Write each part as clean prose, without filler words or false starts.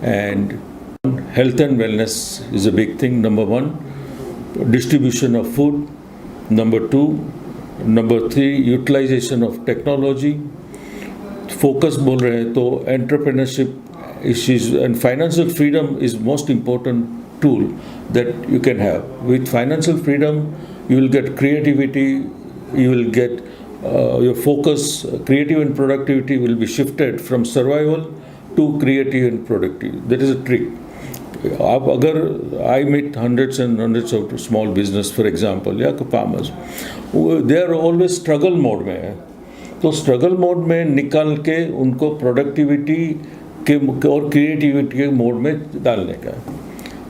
and health and wellness is a big thing. Number one, distribution of food. Number two, number three, utilization of technology. Focus बोल रहे हैं तो entrepreneurship issues and financial freedom is most important tool that you can have. With financial freedom, you will get creativity, you will get your focus, creative and productivity will be shifted from survival to creative and productive. That is a trick. आप अगर I meet hundreds and hundreds of small business, for example, या farmers, they are always struggle mode में है. तो struggle mode में निकाल के उनको प्रोडक्टिविटी के और क्रिएटिविटी के मोड में डालने का.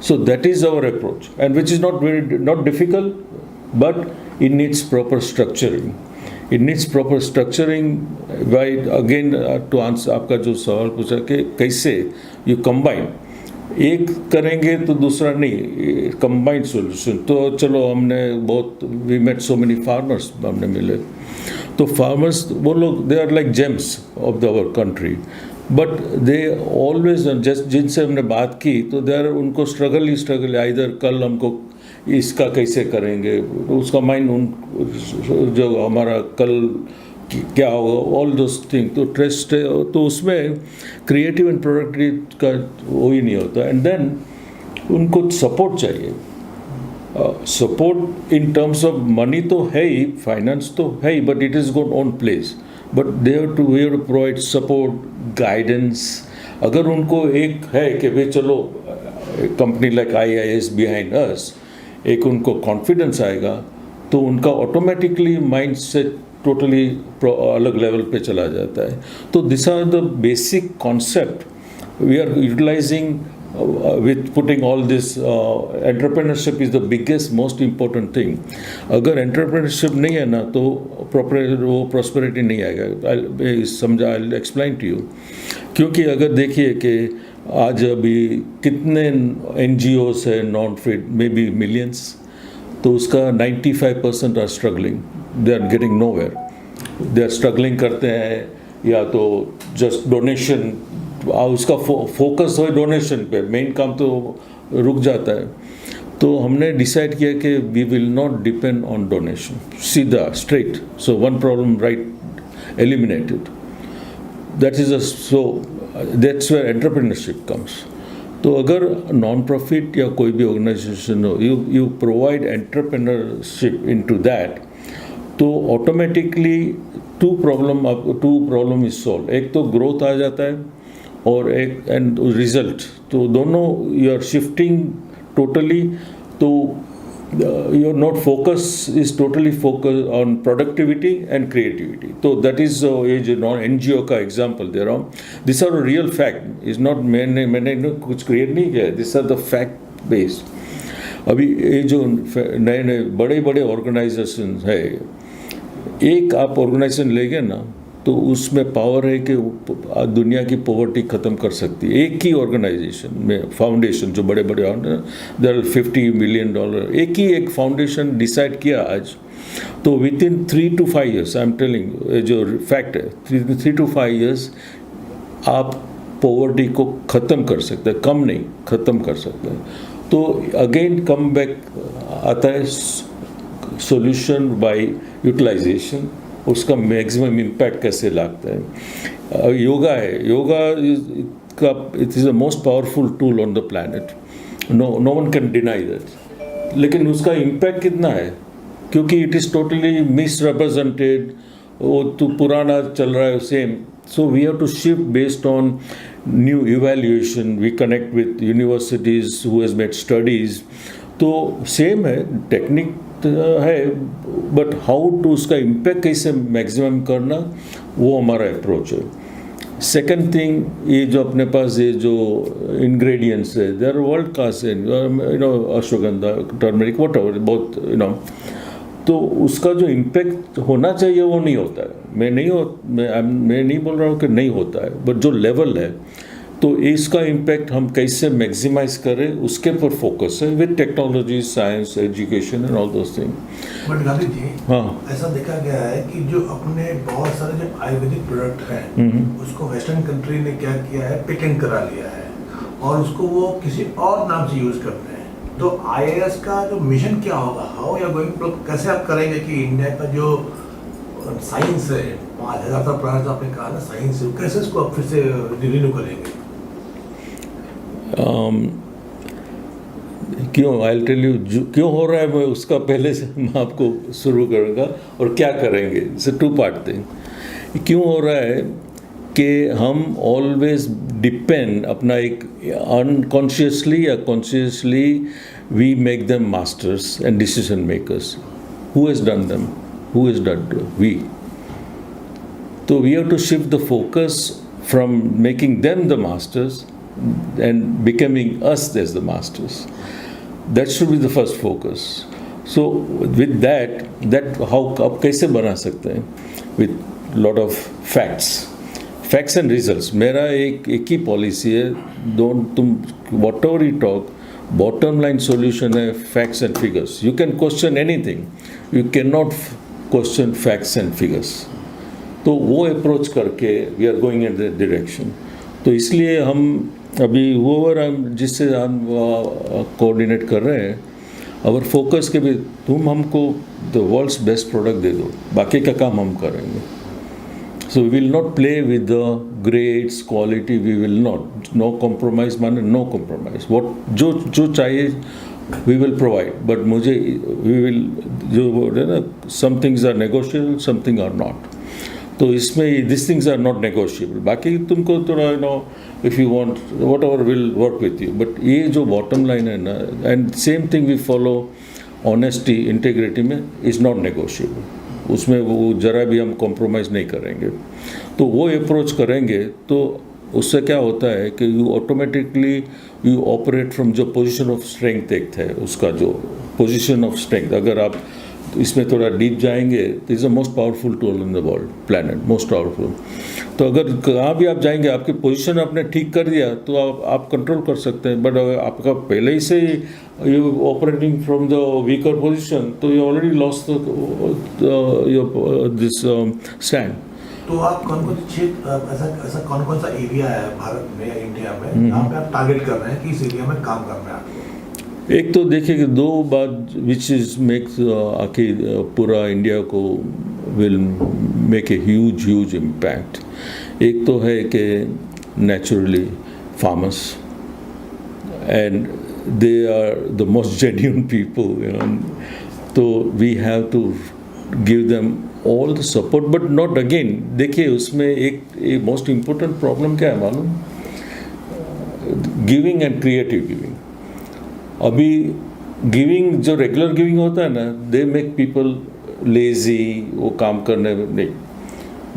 So that is our approach and which is not difficult but it needs proper structuring. It needs proper structuring by again to answer आपका जो सवाल पूछा कि कैसे यू कंबाइन. एक करेंगे तो दूसरा नहीं, कंबाइंड सॉल्यूशन. तो चलो हमने बहुत we met so many farmers हमने मिले. तो फार्मर्स वो लोग they are like gems of the our country but they always just जिनसे हमने बात की तो दे आर उनको स्ट्रगल ही स्ट्रगल. इधर कल हमको इसका कैसे करेंगे, उसका माइंड उन जो हमारा कल क्या होगा ऑल दोस थिंग. तो ट्रस्ट तो उसमें क्रिएटिव एंड प्रोडक्टिव का वो ही नहीं होता. एंड देन उनको सपोर्ट चाहिए. Support in terms of money तो है ही, फाइनेंस तो है ही, but it is got on place. But they have to provide support, guidance. अगर उनको एक है कि भाई चलो company like IIS behind us, एक उनको कॉन्फिडेंस आएगा तो उनका ऑटोमेटिकली माइंड सेट टोटली अलग लेवल पे चला जाता है. तो this are the basic concept we are utilising with putting all this. Entrepreneurship is the biggest most important thing. अगर entrepreneurship नहीं है ना तो वो prosperity नहीं आएगा. समझा, I'll explain to you. क्योंकि अगर देखिए कि आज अभी कितने NGOs है non profit, may be millions, तो उसका 95% are struggling. They are getting nowhere. They are struggling करते हैं या तो जस्ट डोनेशन, उसका फोकस हो डोनेशन पे, मेन काम तो रुक जाता है. तो हमने डिसाइड किया कि we will not depend on donation, सीधा straight. So one problem right eliminated. That is so that's where entrepreneurship comes. तो अगर नॉन प्रॉफिट या कोई भी ऑर्गेनाइजेशन हो, you provide entrepreneurship into that, तो automatically two problem is solve. एक तो ग्रोथ आ जाता है और एक एंड रिजल्ट, तो दोनों यू आर शिफ्टिंग टोटली. तो your not focus is totally focus on productivity and creativity. तो दैट इज ये जो नॉन NGO का एग्जाम्पल दे रहा हूँ. This are real fact, is not मैंने कुछ क्रिएट नहीं किया. This are the fact based. अभी ये जो नए नए बड़े बड़े ऑर्गेनाइजेशन है, एक आप ऑर्गेनाइजेशन लेंगे ना तो उसमें पावर है कि दुनिया की पॉवर्टी ख़त्म कर सकती है. एक ही ऑर्गेनाइजेशन में फाउंडेशन जो बड़े बड़े देयर $50 मिलियन, एक फाउंडेशन डिसाइड किया आज, तो with in 3 to 5 years, I am telling जो फैक्ट है, 3 to 5 years आप पॉवर्टी को ख़त्म कर सकते हैं. कम नहीं, ख़त्म कर सकते हैं. तो अगेन कम बैक आता है सॉल्यूशन बाय यूटिलाइजेशन. उसका मैक्सिमम इम्पैक्ट कैसे लगता है. योगा है, योगा का it is the most powerful tool on the planet. No one can deny that. लेकिन उसका इम्पैक्ट कितना है, क्योंकि इट इज़ टोटली मिसरिप्रेजेंटेड. वो तो पुराना चल रहा है same. So we have to shift based on new evaluation. We connect with universities who has made studies. तो सेम है, टेक्निक है, बट हाउ टू उसका इम्पैक्ट कैसे मैक्सिमम करना, वो हमारा अप्रोच है. सेकंड थिंग, ये जो अपने पास ये जो इंग्रेडिएंट्स है, दे आर वर्ल्ड क्लास है, अश्वगंधा, टर्मरिक, व्हाटएवर, बहुत तो उसका जो इम्पैक्ट होना चाहिए वो नहीं होता है. मैं नहीं बोल रहा हूँ कि नहीं होता है, बट जो लेवल है, तो इसका इम्पैक्ट हम कैसे मैक्सिमाइज करें उसके पर फोकस है with technology, science, education and all those thing. But Gandhi ji, हाँ, ऐसा देखा गया है कि जो अपने बहुत सारे जो आयुर्वेदिक प्रोडक्ट हैं, उसको वेस्टर्न कंट्री ने क्या किया है, पेटेंट करा लिया है. और उसको वो किसी और नाम से यूज करते हैं। तो आईएएस का जो मिशन क्या होगा, हाउ या गोइंग, कैसे आप करेंगे कि इंडिया का जो साइंस है, 5000 साल पुराना आपने कहा ना साइंस है, कैसे इसको आप फिर से रिन्यू करेंगे? क्यों, आई टेल यू क्यों हो रहा है, मैं उसका पहले से मैं आपको शुरू करूँगा और क्या करेंगे। It's two part thing. क्यों हो रहा है कि हम ऑलवेज डिपेंड अपना एक अनकॉन्शियसली या consciously we make them masters and decision makers. Who has done them? Who has done? We. तो we have to shift the focus from making them the masters and becoming us as the masters. That should be the first focus. So with that how आप कैसे बना सकते हैं? With lot of facts and results. मेरा एक ही policy है, तुम whatever you talk, bottom line solution है facts and figures. You can question anything, you cannot question facts and figures. तो वो अप्रोच करके we are going in that direction. तो इसलिए हम अभी ओवर हम जिससे हम कोऑर्डिनेट कर रहे हैं, और फोकस के भी तुम हमको द वर्ल्ड्स बेस्ट प्रोडक्ट दे दो, बाकी का काम हम करेंगे। So we will not play with the grades quality, we will not, no compromise, माने नो कॉम्प्रोमाइज। व्हाट जो चाहिए वी विल प्रोवाइड, बट मुझे वी विल जो है ना, some things are negotiable, some thing are not. तो इसमें this things are not negotiable. बाकी तुमको थोड़ा you know if you want what ever will work with you, but ये जो बॉटम लाइन है ना, and same thing we follow honesty integrity में इज़ नॉट नेगोशिएबल। उसमें वो जरा भी हम कॉम्प्रोमाइज़ नहीं करेंगे। तो वो अप्रोच करेंगे तो उससे क्या होता है कि you automatically you operate from जो पोजीशन ऑफ स्ट्रेंथ एक है, उसका जो पोजीशन ऑफ स्ट्रेंथ, अगर आप इसमें थोड़ा डीप जाएंगे तो is the most powerful tool in the world, planet most powerful. तो अगर कहाँ भी आप जाएंगे, आपकी पोजीशन आपने ठीक कर दिया तो आप कंट्रोल कर सकते हैं। बट अगर आपका पहले ही से you operating from the weaker position, तो you already lost this stand. तो आप कौन कौन से ऐसा कौन कौन सा एरिया है भारत में या इंडिया में जहाँ पे आप टारगेट कर रहे हैं कि इस एरिया में काम करना है आपको? एक तो देखिए कि दो बात विच इज मेक्स आखिर पूरा इंडिया को will make a huge impact. एक तो है कि naturally farmers, and they are the most genuine people, तो we have to give them all the support, but not again. देखिए उसमें एक मोस्ट इम्पोर्टेंट प्रॉब्लम क्या है मालूम? Giving and creative giving. अभी गिविंग जो रेगुलर गिविंग होता है ना, दे मेक पीपल लेजी, वो काम करने में नहीं।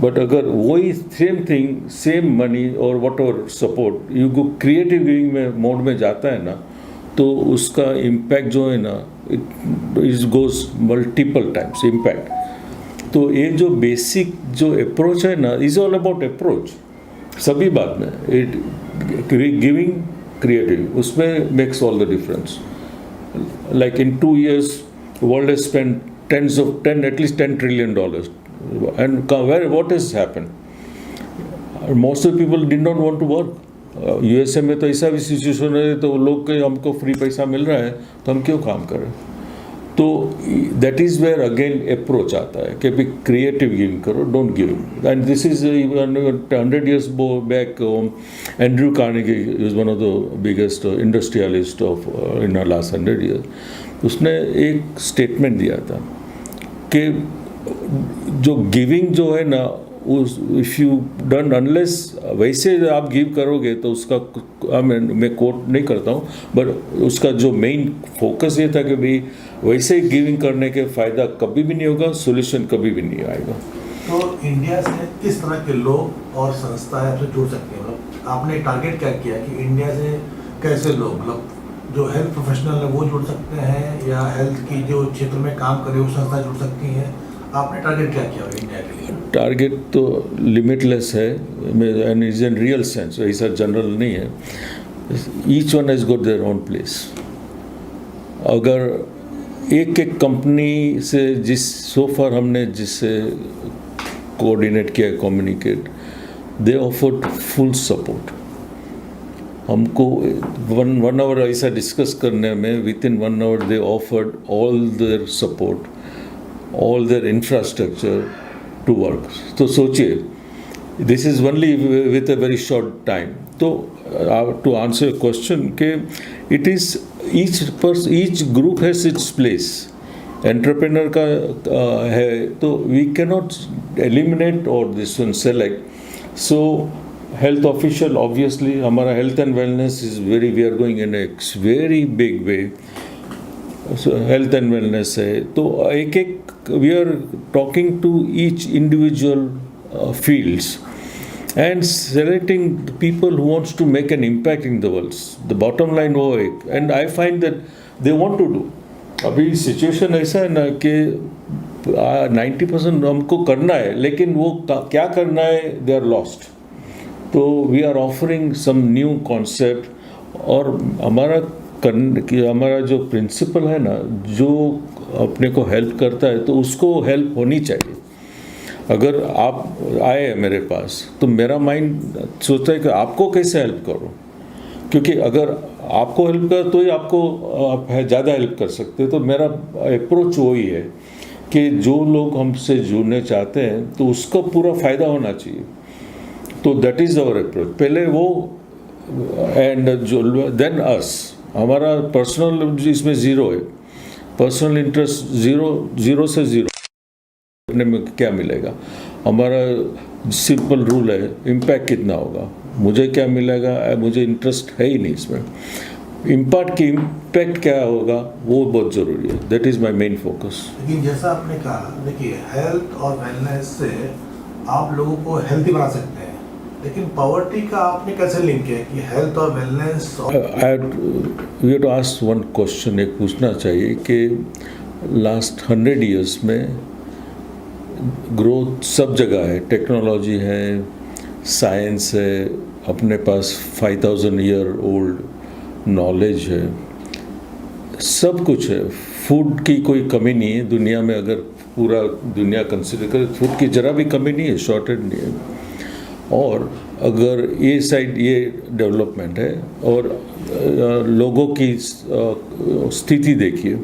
बट अगर वही सेम थिंग, सेम मनी और what ever support you go creative giving में मोड में जाता है ना, तो उसका इम्पैक्ट जो है ना, it goes multiple times impact. तो ये जो बेसिक जो अप्रोच है ना, इज ऑल अबाउट अप्रोच सभी बात में। इट गिविंग creative, उसमें makes all the difference. Like in 2 years, world has spent at least $10 trillion, and what has happened? Most of the people did not want to work. USA में तो ऐसा भी situation है, तो लोग के हमको फ्री पैसा मिल रहा है तो हम क्यों काम करें? तो that is where again approach आता है कि भाई क्रिएटिव गिविंग करो, don't give. And this is 100 years back, Andrew Carnegie is one of the biggest industrialist of in last 100 years। उसने एक स्टेटमेंट दिया था कि जो गिविंग जो है ना, उस इफ़ यू डन अनलेस वैसे आप गिव करोगे तो उसका मैं कोट नहीं करता हूँ, बट उसका जो मेन फोकस ये था कि भाई वैसे ही गिविंग करने के फ़ायदा कभी भी नहीं होगा, सोल्यूशन कभी भी नहीं आएगा। तो इंडिया से किस तरह के लोग और संस्थाएं आपसे जुड़ सकते हैं? मतलब आपने टारगेट क्या किया कि इंडिया से कैसे लोग, मतलब जो हेल्थ प्रोफेशनल है वो जुड़ सकते हैं, या हेल्थ की जो क्षेत्र में काम करे वो संस्था जुड़ सकती हैं? आपने टारगेट क्या किया इंडिया के लिए? टारगेट तो लिमिटलेस है, and is in real sense, ऐसा जनरल नहीं है। Each one has got their own place. अगर एक कंपनी से सोफर हमने जिससे कोऑर्डिनेट किया, communicate, they offered full support. हमको वन आवर ऐसा डिस्कस करने में within 1 hour they offered all their support, all their infrastructure to work. तो सोचिए, this is only with a very short time. तो टू आंसर क्वेश्चन के it is each group has its place. Entrepreneur का है तो we can not eliminate और this one select. So health official obviously हमारा health and wellness is very, we are going in a very big way. Health and wellness है तो एक एक we are talking to each individual fields and selecting the people who wants to make an impact in the world. The bottom line वो एक, and I find that they want to do. अभी situation ऐसा है ना कि 90% हमको करना है, लेकिन वो क्या करना है they are lost. तो we are offering some new concept, और हमारा जो प्रिंसिपल है ना, जो अपने को हेल्प करता है तो उसको हेल्प होनी चाहिए। अगर आप आए हैं मेरे पास तो मेरा माइंड सोचता है कि आपको कैसे हेल्प करो, क्योंकि अगर आपको हेल्प कर तो ही आपको आप ज़्यादा हेल्प कर सकते हैं। तो मेरा अप्रोच वही है कि जो लोग हमसे जुड़ने चाहते हैं तो उसका पूरा फ़ायदा होना चाहिए। तो दैट इज़ आवर अप्रोच। पहले वो एंड जो देन अस, हमारा पर्सनल इसमें ज़ीरो है, पर्सनल इंटरेस्ट ज़ीरो से ज़ीरो करने में क्या मिलेगा। हमारा सिंपल रूल है, इम्पैक्ट कितना होगा, मुझे क्या मिलेगा, मुझे इंटरेस्ट है ही नहीं इसमें। इम्पैक्ट क्या होगा वो बहुत ज़रूरी है। That is my main focus. लेकिन जैसा आपने कहा, देखिए हेल्थ और वेलनेस से आप लोगों को हेल्थी बना सकते हैं, लेकिन पॉवर्टी का आपने कैसे लिंक किया कि हेल्थ और wellness? We have to ask one question, एक पूछना चाहिए कि लास्ट 100 ईयर्स में ग्रोथ सब जगह है, टेक्नोलॉजी है, साइंस है, अपने पास 5000 ईयर ओल्ड नॉलेज है, सब कुछ है। फूड की कोई कमी नहीं है दुनिया में, अगर पूरा दुनिया कंसिडर करे फूड की ज़रा भी कमी नहीं है, शॉर्टेज नहीं है। और अगर ये साइड ये डेवलपमेंट है, और लोगों की स्थिति देखिए,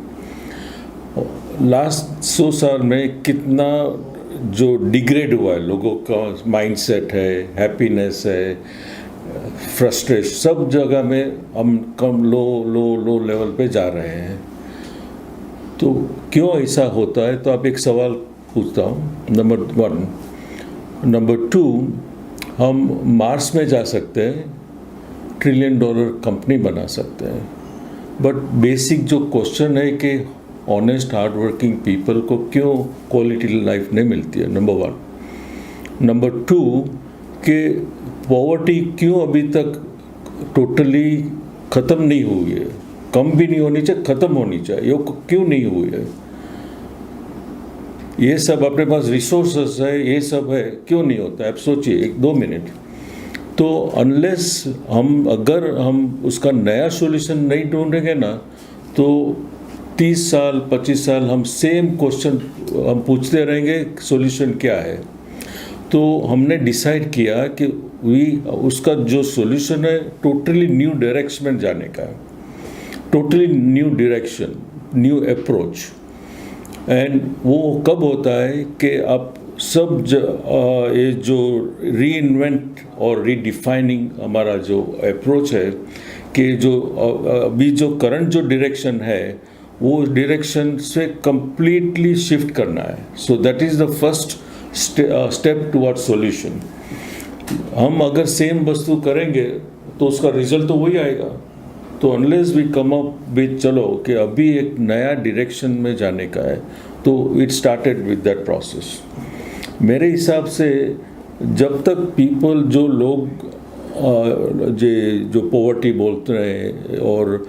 लास्ट 100 साल में कितना जो डिग्रेड हुआ है, लोगों का माइंडसेट है, हैप्पीनेस है, फ्रस्ट्रेशन, सब जगह में हम कम लो लेवल पे जा रहे हैं। तो क्यों ऐसा होता है? तो आप एक सवाल पूछता हूँ, नंबर 1। नंबर 2, हम मार्स में जा सकते हैं, $1 ट्रिलियन कंपनी बना सकते हैं, बट बेसिक जो क्वेश्चन है कि ऑनेस्ट हार्ड वर्किंग पीपल को क्यों क्वालिटी लाइफ नहीं मिलती है, नंबर 1। नंबर 2 कि पॉवर्टी क्यों अभी तक टोटली ख़त्म नहीं हुई है, कम भी नहीं होनी चाहिए, ख़त्म होनी चाहिए, ये क्यों नहीं हुई है? ये सब अपने पास रिसोर्सेस है, ये सब है, क्यों नहीं होता है? आप सोचिए 1-2 मिनट। तो अनलेस अगर हम उसका नया सॉल्यूशन नहीं ढूंढेंगे ना, तो 30 साल 25 साल हम सेम क्वेश्चन हम पूछते रहेंगे, सॉल्यूशन क्या है। तो हमने डिसाइड किया कि उसका जो सॉल्यूशन है टोटली न्यू डायरेक्शन में जाने का है, totally new direction, new approach. And वो कब होता है कि आप सब ये जो रीइन्वेंट और रीडिफाइनिंग हमारा जो अप्रोच है कि जो अभी जो करंट जो डायरेक्शन है वो डायरेक्शन से कंप्लीटली शिफ्ट करना है। So that is the first step toward solution. हम अगर सेम वस्तु करेंगे तो उसका रिजल्ट तो वही आएगा। तो unless we come up with चलो कि अभी एक नया डायरेक्शन में जाने का है, तो it started with that process. मेरे हिसाब से जब तक पीपल जो लोग जो पॉवर्टी बोलते हैं और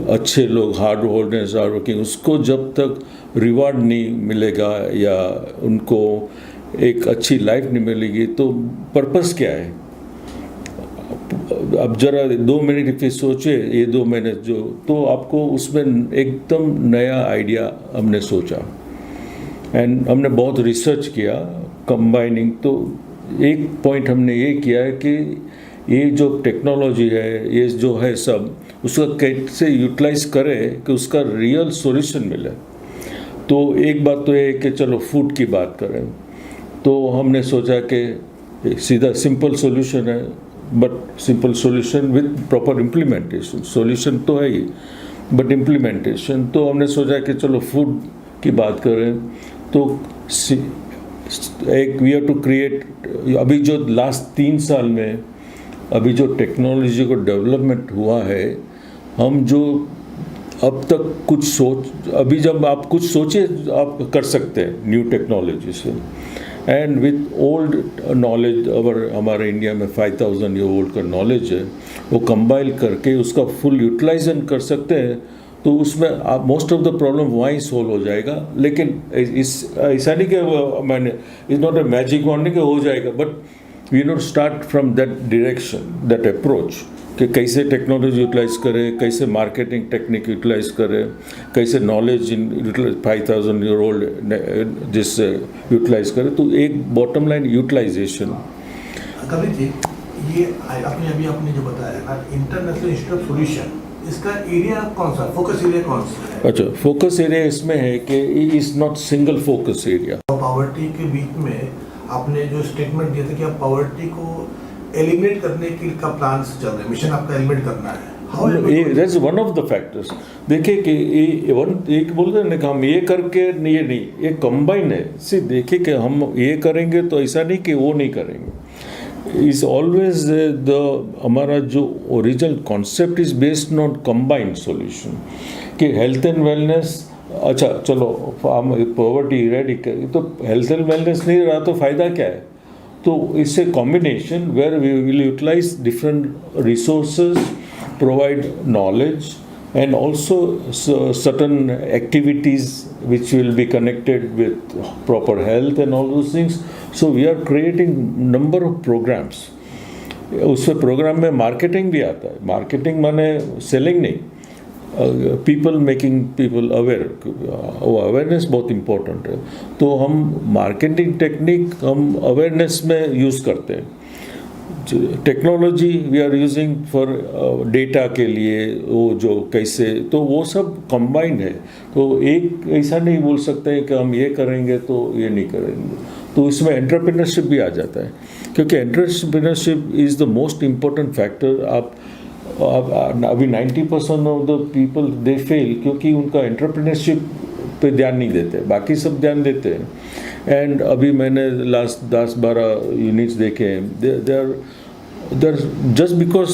अच्छे लोग हार्ड वर्किंग, उसको जब तक रिवार्ड नहीं मिलेगा या उनको एक अच्छी लाइफ नहीं मिलेगी तो पर्पस क्या है? अब जरा 2 मिनट फिर सोचे, ये 2 मिनट जो, तो आपको उसमें एकदम नया आइडिया हमने सोचा एंड हमने बहुत रिसर्च किया कंबाइनिंग। तो एक पॉइंट हमने ये किया है कि ये जो टेक्नोलॉजी है, ये जो है सब, उसका कैसे यूटिलाइज करें कि उसका रियल सॉल्यूशन मिले। तो एक बात तो ये है कि चलो फूड की बात करें, तो हमने सोचा कि सीधा सिंपल सॉल्यूशन है, but simple solution with proper implementation. Solution तो है ही, बट इम्प्लीमेंटेशन, तो हमने सोचा कि चलो फूड की बात करें तो एक वी हैव टू क्रिएट, अभी जो लास्ट 3 साल में अभी जो टेक्नोलॉजी को डेवलपमेंट हुआ है, हम जो अब तक कुछ अभी जब आप कुछ सोचे आप कर सकते हैं न्यू टेक्नोलॉजी से, एंड विथ ओल्ड नॉलेज, हमारे इंडिया में 5000 ईयर ओल्ड का नॉलेज है, वो कंबाइन करके उसका फुल यूटिलाइजेशन कर सकते हैं। तो उसमें आप मोस्ट ऑफ द प्रॉब्लम वहीं सोल्व हो जाएगा। लेकिन ऐसा नहीं कि मैंने is not a magic wand नहीं कि हो जाएगा, but we not start from that direction, that approach, कि कैसे टेक्नोलॉजी यूटिलाइज करें, कैसे मार्केटिंग टेक्निक यूटिलाइज करें, कैसे नॉलेज इन 5000 ईयर ओल्ड जिससे यूटिलाइज करें। तो एक बॉटम लाइन यूटिलाइजेशन। कवित जी, ये आपने जो बताया ना इंटरनेशनल इंस्टीट्यूट ऑफ सॉल्यूशन, इसका एरिया कौन सा, फोकस एरिया कौन सा है? अच्छा, फोकस एरिया इसमें है कि is not single focus area. Poverty के बीच में आपने जो स्टेटमेंट दिया था कि आप पॉवर्टी को एलिमिनेट करने के का प्लान चल रहे हैं, मिशन आपका एलिमिनेट करना है। That's one of the factors. देखिए कि एक बोलते हैं ना कि हम ये करके ये नहीं, ये कंबाइन है। सी देखिए कि हम ये करेंगे तो ऐसा नहीं कि वो नहीं करेंगे। इज ऑलवेज द हमारा जो original concept is based on combined solution, कि हेल्थ एंड वेलनेस। अच्छा चलो, हम पॉवर्टी इरेडिकेट, तो हेल्थ एंड वेलनेस नहीं रहा तो फ़ायदा क्या है? तो इससे combination where we will utilise different resources, provide knowledge, and also certain activities which will be connected with proper health and all those things. So we are creating number of programs. उसमें programme में marketing भी आता है। Marketing माने selling नहीं, people making people aware, awareness बहुत important है। तो हम मार्केटिंग टेक्निक हम अवेयरनेस में यूज़ करते हैं। Technology we are using for data के लिए, वो जो कैसे, तो वो सब कंबाइंड है। तो एक ऐसा नहीं बोल सकते हैं कि हम ये करेंगे तो ये नहीं करेंगे। तो इसमें एंटरप्रेन्योरशिप भी आ जाता है, क्योंकि entrepreneurship is the most important factor. आप अभी 90% of the people they fail क्योंकि उनका एंटरप्रेन्योरशिप पे ध्यान नहीं देते, बाकी सब ध्यान देते हैं। एंड अभी मैंने लास्ट 10-12 यूनिट्स देखे हैं, दे आर जस्ट बिकॉज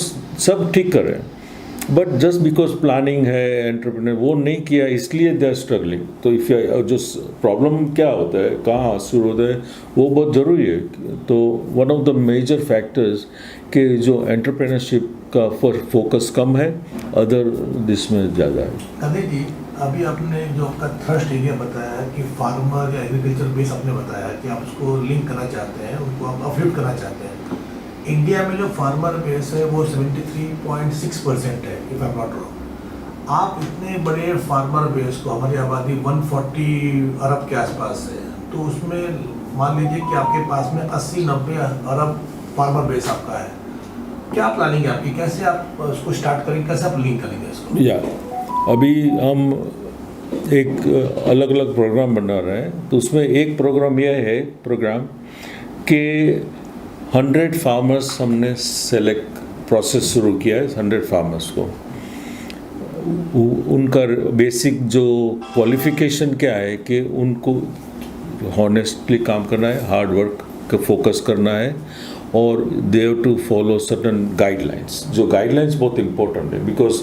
सब ठीक कर रहे हैं, बट जस्ट बिकॉज प्लानिंग है, एंटरप्रेन्योर वो नहीं किया, इसलिए दे आर स्ट्रगलिंग। तो इफ जो प्रॉब्लम क्या होता है, कहाँ शुरू होता है, वो बहुत ज़रूरी है। तो one of the major factors के जो एंटरप्रेन्योरशिप का फोकस कम है, अदर दिस में ज़्यादा है। कवित जी, अभी आपने जो आपका थर्स्ट एरिया बताया कि फार्मर या एग्रीकल्चर बेस आपने बताया कि आप उसको लिंक करना चाहते हैं, उनको आप अपलिफ्ट करना चाहते हैं। इंडिया में जो फार्मर बेस है वो 73.6% है, if I am not wrong. आप इतने बड़े फार्मर बेस को, हमारी आबादी 140 अरब के आसपास है, तो उसमें मान लीजिए कि आपके पास में 80-90 अरब फार्मर बेस आपका है। क्या प्लानिंग है आपकी, कैसे आप उसको स्टार्ट करेंगे, कैसे आप लिंक करेंगे इसको? या अभी हम एक अलग अलग प्रोग्राम बना रहे हैं। तो उसमें एक प्रोग्राम यह है कि 100 फार्मर्स हमने सेलेक्ट प्रोसेस शुरू किया है। 100 फार्मर्स को उनका बेसिक जो क्वालिफिकेशन क्या है कि उनको हॉनेस्टली काम करना है, हार्ड वर्क का फोकस करना है, और they have to follow certain guidelines. जो गाइडलाइंस बहुत इम्पोर्टेंट है, बिकॉज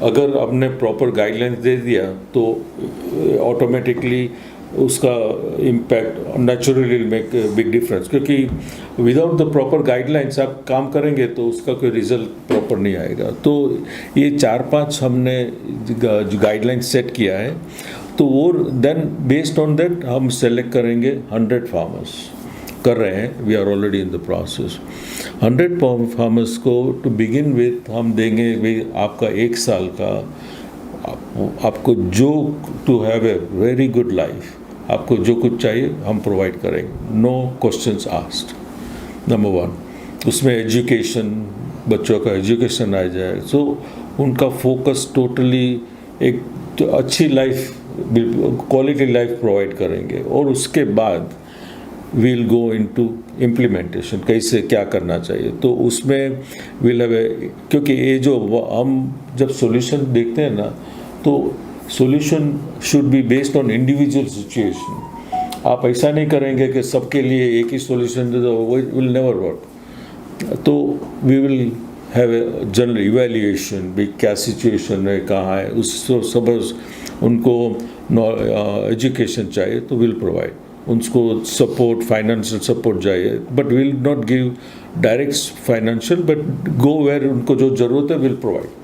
अगर आपने प्रॉपर गाइडलाइंस दे दिया तो ऑटोमेटिकली उसका impact naturally make big difference, क्योंकि विदाउट द प्रॉपर गाइडलाइंस आप काम करेंगे तो उसका कोई रिजल्ट प्रॉपर नहीं आएगा। तो ये 4-5 हमने गाइडलाइंस सेट किया है। तो वो देन बेस्ड ऑन दैट हम सेलेक्ट करेंगे 100 फार्मर्स, कर रहे हैं, we are already in the process. 100 farmers को टू बिगिन विथ हम देंगे भाई आपका 1 साल का, आपको जो to have a very good life, आपको जो कुछ चाहिए हम प्रोवाइड करेंगे, नो क्वेश्चंस आस्क्ड। नंबर 1, उसमें एजुकेशन, बच्चों का एजुकेशन आ जाए, सो उनका फोकस टोटली एक तो अच्छी लाइफ, क्वालिटी लाइफ प्रोवाइड करेंगे। और उसके बाद विल गो इनटू इम्प्लीमेंटेशन, कैसे क्या करना चाहिए। तो उसमें विल हैव, क्योंकि ये जो हम जब सॉल्यूशन देखते हैं ना, तो solution should be based on individual situation. आप ऐसा नहीं करेंगे कि सबके लिए एक ही सॉल्यूशन दे दो, वो विल नेवर वर्क। तो we will have a general evaluation भी, क्या सिचुएशन है, कहाँ है, उस सपोज उनको एजुकेशन चाहिए तो विल प्रोवाइड, उनको सपोर्ट, फाइनेंशियल सपोर्ट चाहिए, but will not give direct financial, but go where उनको जो ज़रूरत है विल प्रोवाइड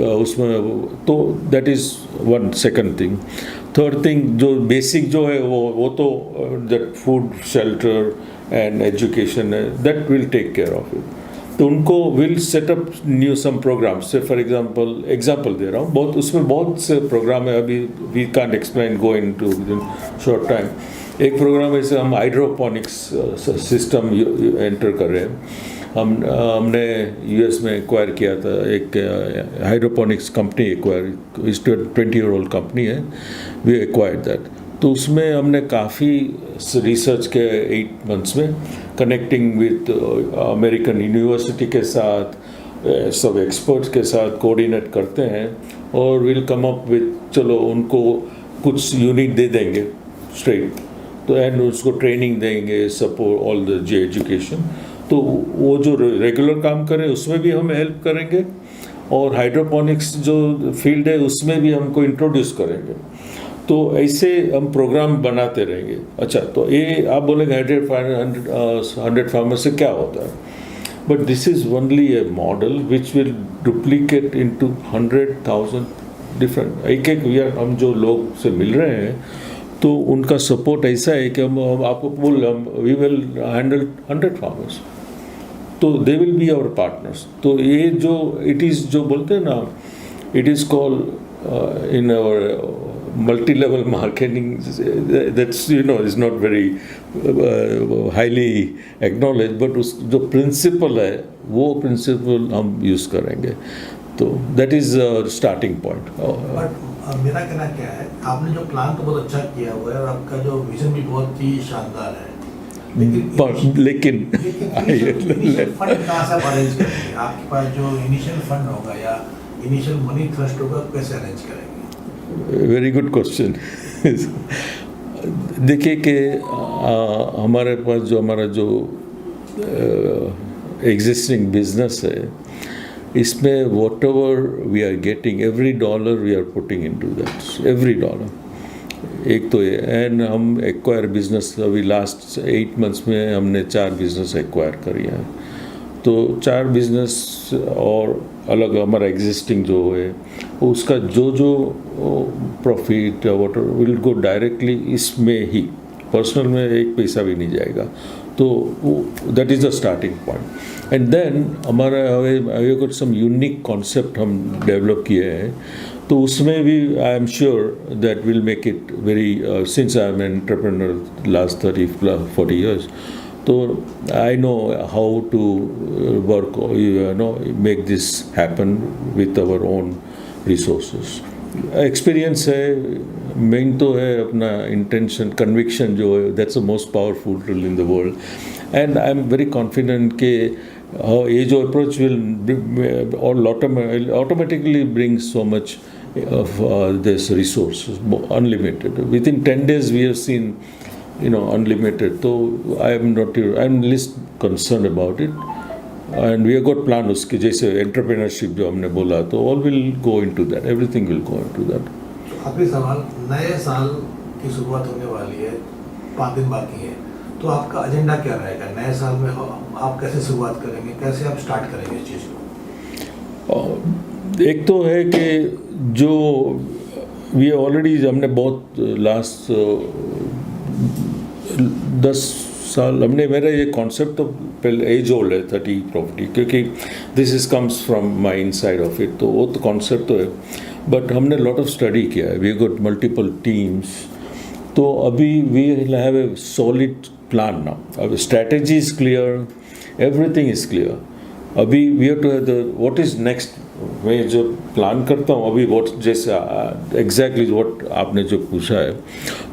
उसमें। तो that is one second thing. Third thing जो बेसिक जो है वो तो that food, shelter and education है, that will take care of it. तो उनको will set up new some programme से, फॉर एग्जांपल दे रहा हूँ, बहुत उसमें बहुत से प्रोग्राम है, अभी we can't explain go in to short time. एक प्रोग्राम ऐसे हम हाइड्रोपोनिक्स सिस्टम एंटर कर रहे हैं। हमने यूएस में एक्वायर किया था, एक हाइड्रोपोनिक्स कंपनी एक्वायर, इस 20-year-old कंपनी है, वी एक्वायर्ड दैट। तो उसमें हमने काफ़ी रिसर्च के 8 months में, कनेक्टिंग विद अमेरिकन यूनिवर्सिटी के साथ, सब एक्सपर्ट्स के साथ कोऑर्डिनेट करते हैं और विल कम अप विद, चलो उनको कुछ यूनिट दे देंगे स्ट्रेट, तो एंड उसको ट्रेनिंग देंगे, सपोर्ट ऑल द एजुकेशन। तो वो जो रेगुलर काम करें उसमें भी हम हेल्प करेंगे, और हाइड्रोपोनिक्स जो फील्ड है उसमें भी हमको इंट्रोड्यूस करेंगे। तो ऐसे हम प्रोग्राम बनाते रहेंगे। अच्छा, तो ये आप बोलेंगे 100 फार्मर्स से क्या होता है, but this is only A model which will duplicate into 100,000 different. एक हम जो लोग से मिल रहे हैं तो उनका सपोर्ट ऐसा है कि हम आपको वी विल हैंडल 100 फार्मर्स, तो they will be our partners. तो ये जो इट इज़ जो बोलते हैं ना, it is called in our multi-level marketing, that's is not very highly acknowledged, but उस जो प्रिंसिपल है वो प्रिंसिपल हम यूज़ करेंगे। तो that is starting point. But मेरा कहना क्या है, आपने जो प्लान तो बहुत अच्छा किया हुआ है और आपका जो विजन भी बहुत ही शानदार है, लेकिन फंड कहाँ से अरेंज करेंगे? आपके पास जो इनिशियल फंड होगा या इनिशियल मनी थ्रस्ट होगा, कैसे अरेंज करेंगे? Very good question. देखिए कि हमारे पास जो हमारा जो एग्जिस्टिंग बिजनेस है, इसमें whatever we are getting, every dollar we are putting into that, every dollar. एक तो ये, एंड हम एक्वायर बिजनेस अभी लास्ट 8 months में हमने 4 बिजनेस एक्वायर करी हैं। तो 4 बिजनेस और अलग हमारा एग्जिस्टिंग जो है उसका जो profit water will go directly इसमें ही, पर्सनल में एक पैसा भी नहीं जाएगा। तो that is the starting point. And then हमारा हमें कुछ सम यूनिक कॉन्सेप्ट हम डेवलप किए हैं, तो उसमें भी I am sure that will make it very, since I am an entrepreneur last 30-40 years, तो I know how to work, make this happen with our own resources. Experience है, main तो है अपना इंटेंशन, कन्विक्शन जो है, that's the most powerful tool in the world. And I am very confident कि ये जो approach will automatically bring so much of this resources, unlimited. Within 10 days we have seen, unlimited. So I'm least concerned about it, and we have got plan उसके जैसे entrepreneurship जो हमने बोला, तो all will go into that, everything will go into that. आखिरी सवाल, नए साल की शुरुआत होने वाली है, 5 दिन बाकी है, तो आपका एजेंडा क्या रहेगा नए साल में? आप कैसे शुरुआत करेंगे, कैसे आप स्टार्ट करेंगे इस चीज़ को? एक तो है कि जो वी ऑलरेडी हमने बहुत लास्ट 10 साल हमने, मेरा ये कॉन्सेप्ट तो पहले एज ओल्ड है, 30 प्रॉपर्टी, क्योंकि this is comes from my inside of it, तो वो तो कॉन्सेप्ट तो है, बट हमने लॉट ऑफ स्टडी किया है, वी गॉट मल्टीपल टीम्स। तो अभी we have a solid plan now, अब strategy is clear, everything is clear. अभी we have to have the what is next. मैं जो प्लान करता हूँ अभी व्हाट जैसे एग्जैक्टली व्हाट आपने जो पूछा है,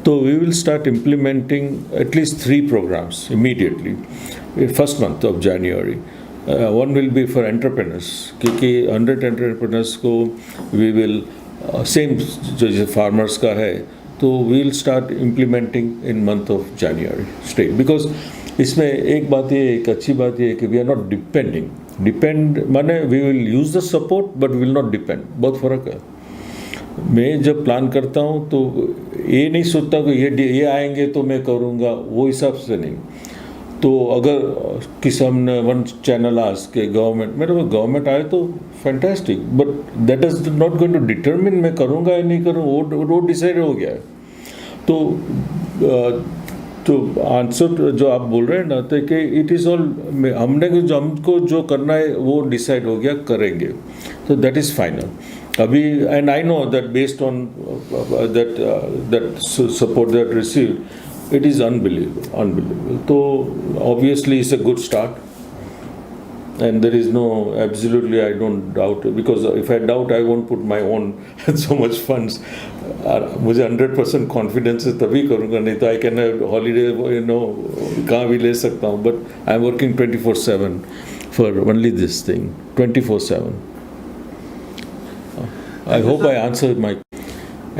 तो we will start implementing at least 3 programs immediately first month of January. One will be for entrepreneurs, क्योंकि 100 एंटरप्रेनर्स को वी विल सेम जो फार्मर्स का है, तो we will start implementing in month of January straight. Because इसमें एक बात ये, एक अच्छी बात ये है कि वी आर नॉट डिपेंड माने we will use the support but will not depend, बहुत फ़र्क है। मैं जब प्लान करता हूँ तो ये नहीं सोचता कि ये आएंगे तो मैं करूँगा, वो हिसाब से नहीं। तो अगर किसी हमने वन चैनल आज के गवर्नमेंट, मेरे को गवर्नमेंट आए तो fantastic, but that is not going to determine मैं करूँगा या नहीं करूँ, वो डिसाइड हो गया है। तो आंसर जो आप बोल रहे हैं ना, तो कि इट इज़ ऑल हमको जो करना है वो डिसाइड हो गया, करेंगे, तो दैट इज़ फाइनल अभी। And I know that based on that support that received, it is unbelievable. So obviously it's a good start, and there is no, absolutely I don't doubt it, because if I doubt I won't put my own so much funds. मुझे 100% confidence है तभी करूँगा, नहीं तो I can holiday कहाँ भी ले सकता हूँ, but I am working 24/7 for only this thing, 24/7. I hope I answered my.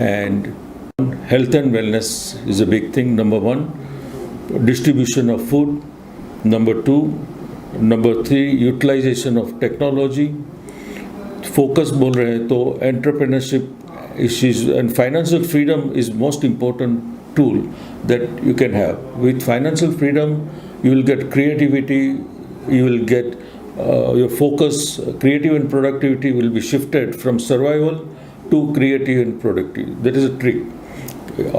And health and wellness is a big thing. Number 1, distribution of food. Number 2, number 3, utilization of technology. Focus बोल रहे हैं तो entrepreneurship issues and financial freedom is most important tool that you can have. With financial freedom, you will get creativity. You will get your focus, creative and productivity will be shifted from survival to creative and productive. That is a trick.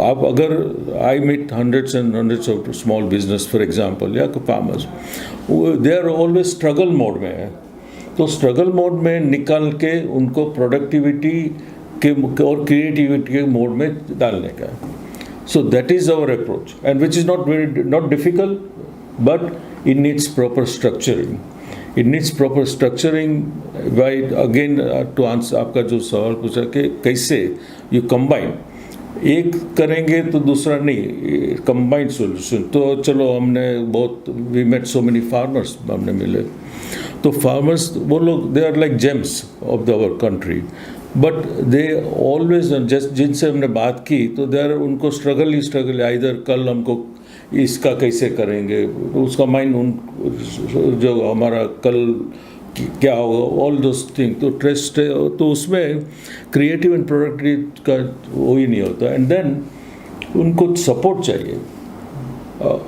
आप अगर I meet hundreds and hundreds of small business for example या farmers, they are always struggle mode में है, तो struggle mode में निकाल के उनको प्रोडक्टिविटी के और क्रिएटिविटी के मोड में डालने का है. So that is our approach and which is not difficult, but it needs proper structuring. It needs proper structuring by again to answer आपका जो सवाल पूछा कि कैसे यू कंबाइन, एक करेंगे तो दूसरा नहीं, कंबाइंड सॉल्यूशन. तो चलो हमने बहुत we met so many farmers हमने मिले, तो फार्मर्स वो लोग they are like gems of our country, but they always just जिनसे हमने बात की तो दे आर उनको स्ट्रगल ही इधर कल हमको इसका कैसे करेंगे, उसका माइंड उन जो हमारा कल क्या होगा, ऑल दोस थिंग. तो ट्रस्ट तो उसमें क्रिएटिव एंड प्रोडक्टिव का वो ही नहीं होता. एंड देन उनको सपोर्ट चाहिए.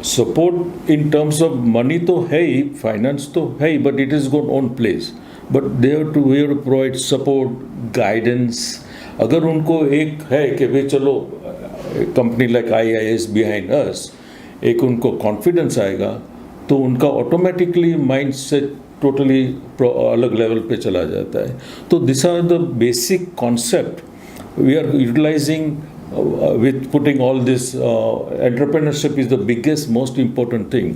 Support in terms of money तो है ही, फाइनेंस तो है ही, but it is gone on place. But they have to provide support, guidance. अगर उनको एक है कि भाई चलो company like IIS behind us, एक उनको कॉन्फिडेंस आएगा तो उनका ऑटोमेटिकली माइंड सेट टोटली अलग लेवल पे चला जाता है. तो this are the basic concept we are utilising with putting all this. Entrepreneurship is the biggest most important thing.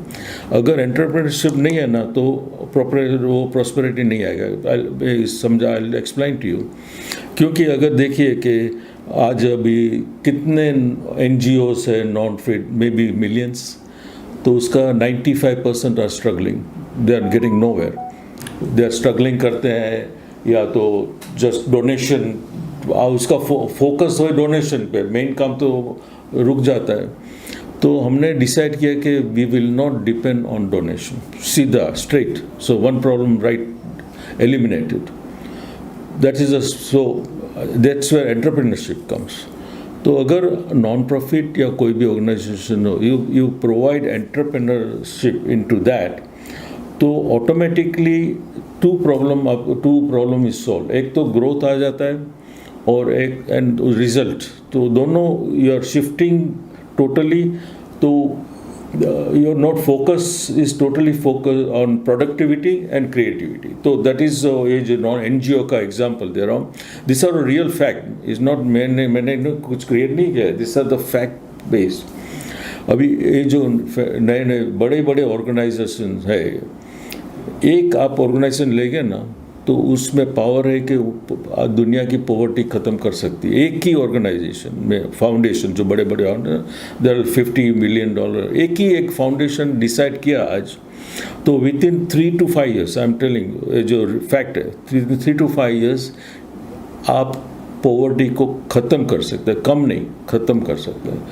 अगर एंटरप्रेन्योरशिप नहीं है ना तो वो प्रॉस्पेरिटी नहीं आएगा. समझा, आई एक्सप्लेन टू यू. क्योंकि अगर देखिए कि आज अभी कितने NGOs है non profit, may be millions, तो उसका 95% are struggling. They are getting nowhere. They are struggling करते हैं, या तो जस्ट डोनेशन, उसका फोकस हो डोनेशन पे, मेन काम तो रुक जाता है. तो हमने डिसाइड किया कि we will not depend on donation, सीधा straight. So one problem right eliminated. That is that's where entrepreneurship comes. तो अगर नॉन प्रॉफिट या कोई भी ऑर्गेनाइजेशन हो, you provide entrepreneurship into that, तो automatically two problem is solve. एक तो ग्रोथ आ जाता है और एक एंड रिजल्ट, तो दोनों यू आर शिफ्टिंग टोटली. तो your not focus is totally focus on productivity and creativity. तो दैट इज ये जो नॉन NGO का एग्जाम्पल दे रहा हूँ. This are real fact, is not मैंने कुछ क्रिएट नहीं किया. This are the fact based. अभी ये जो नए बड़े ऑर्गेनाइजेशन है, एक आप ऑर्गेनाइजेशन लेंगे ना तो उसमें पावर है कि वो दुनिया की पॉवर्टी ख़त्म कर सकती है। एक ही ऑर्गेनाइजेशन में फाउंडेशन जो बड़े बड़े देयर $50 मिलियन, एक ही एक फाउंडेशन डिसाइड किया आज, तो with in 3 to 5 years, I am telling, जो फैक्ट है 3 to 5 years आप पॉवर्टी को ख़त्म कर सकते हैं, कम नहीं ख़त्म कर सकते हैं।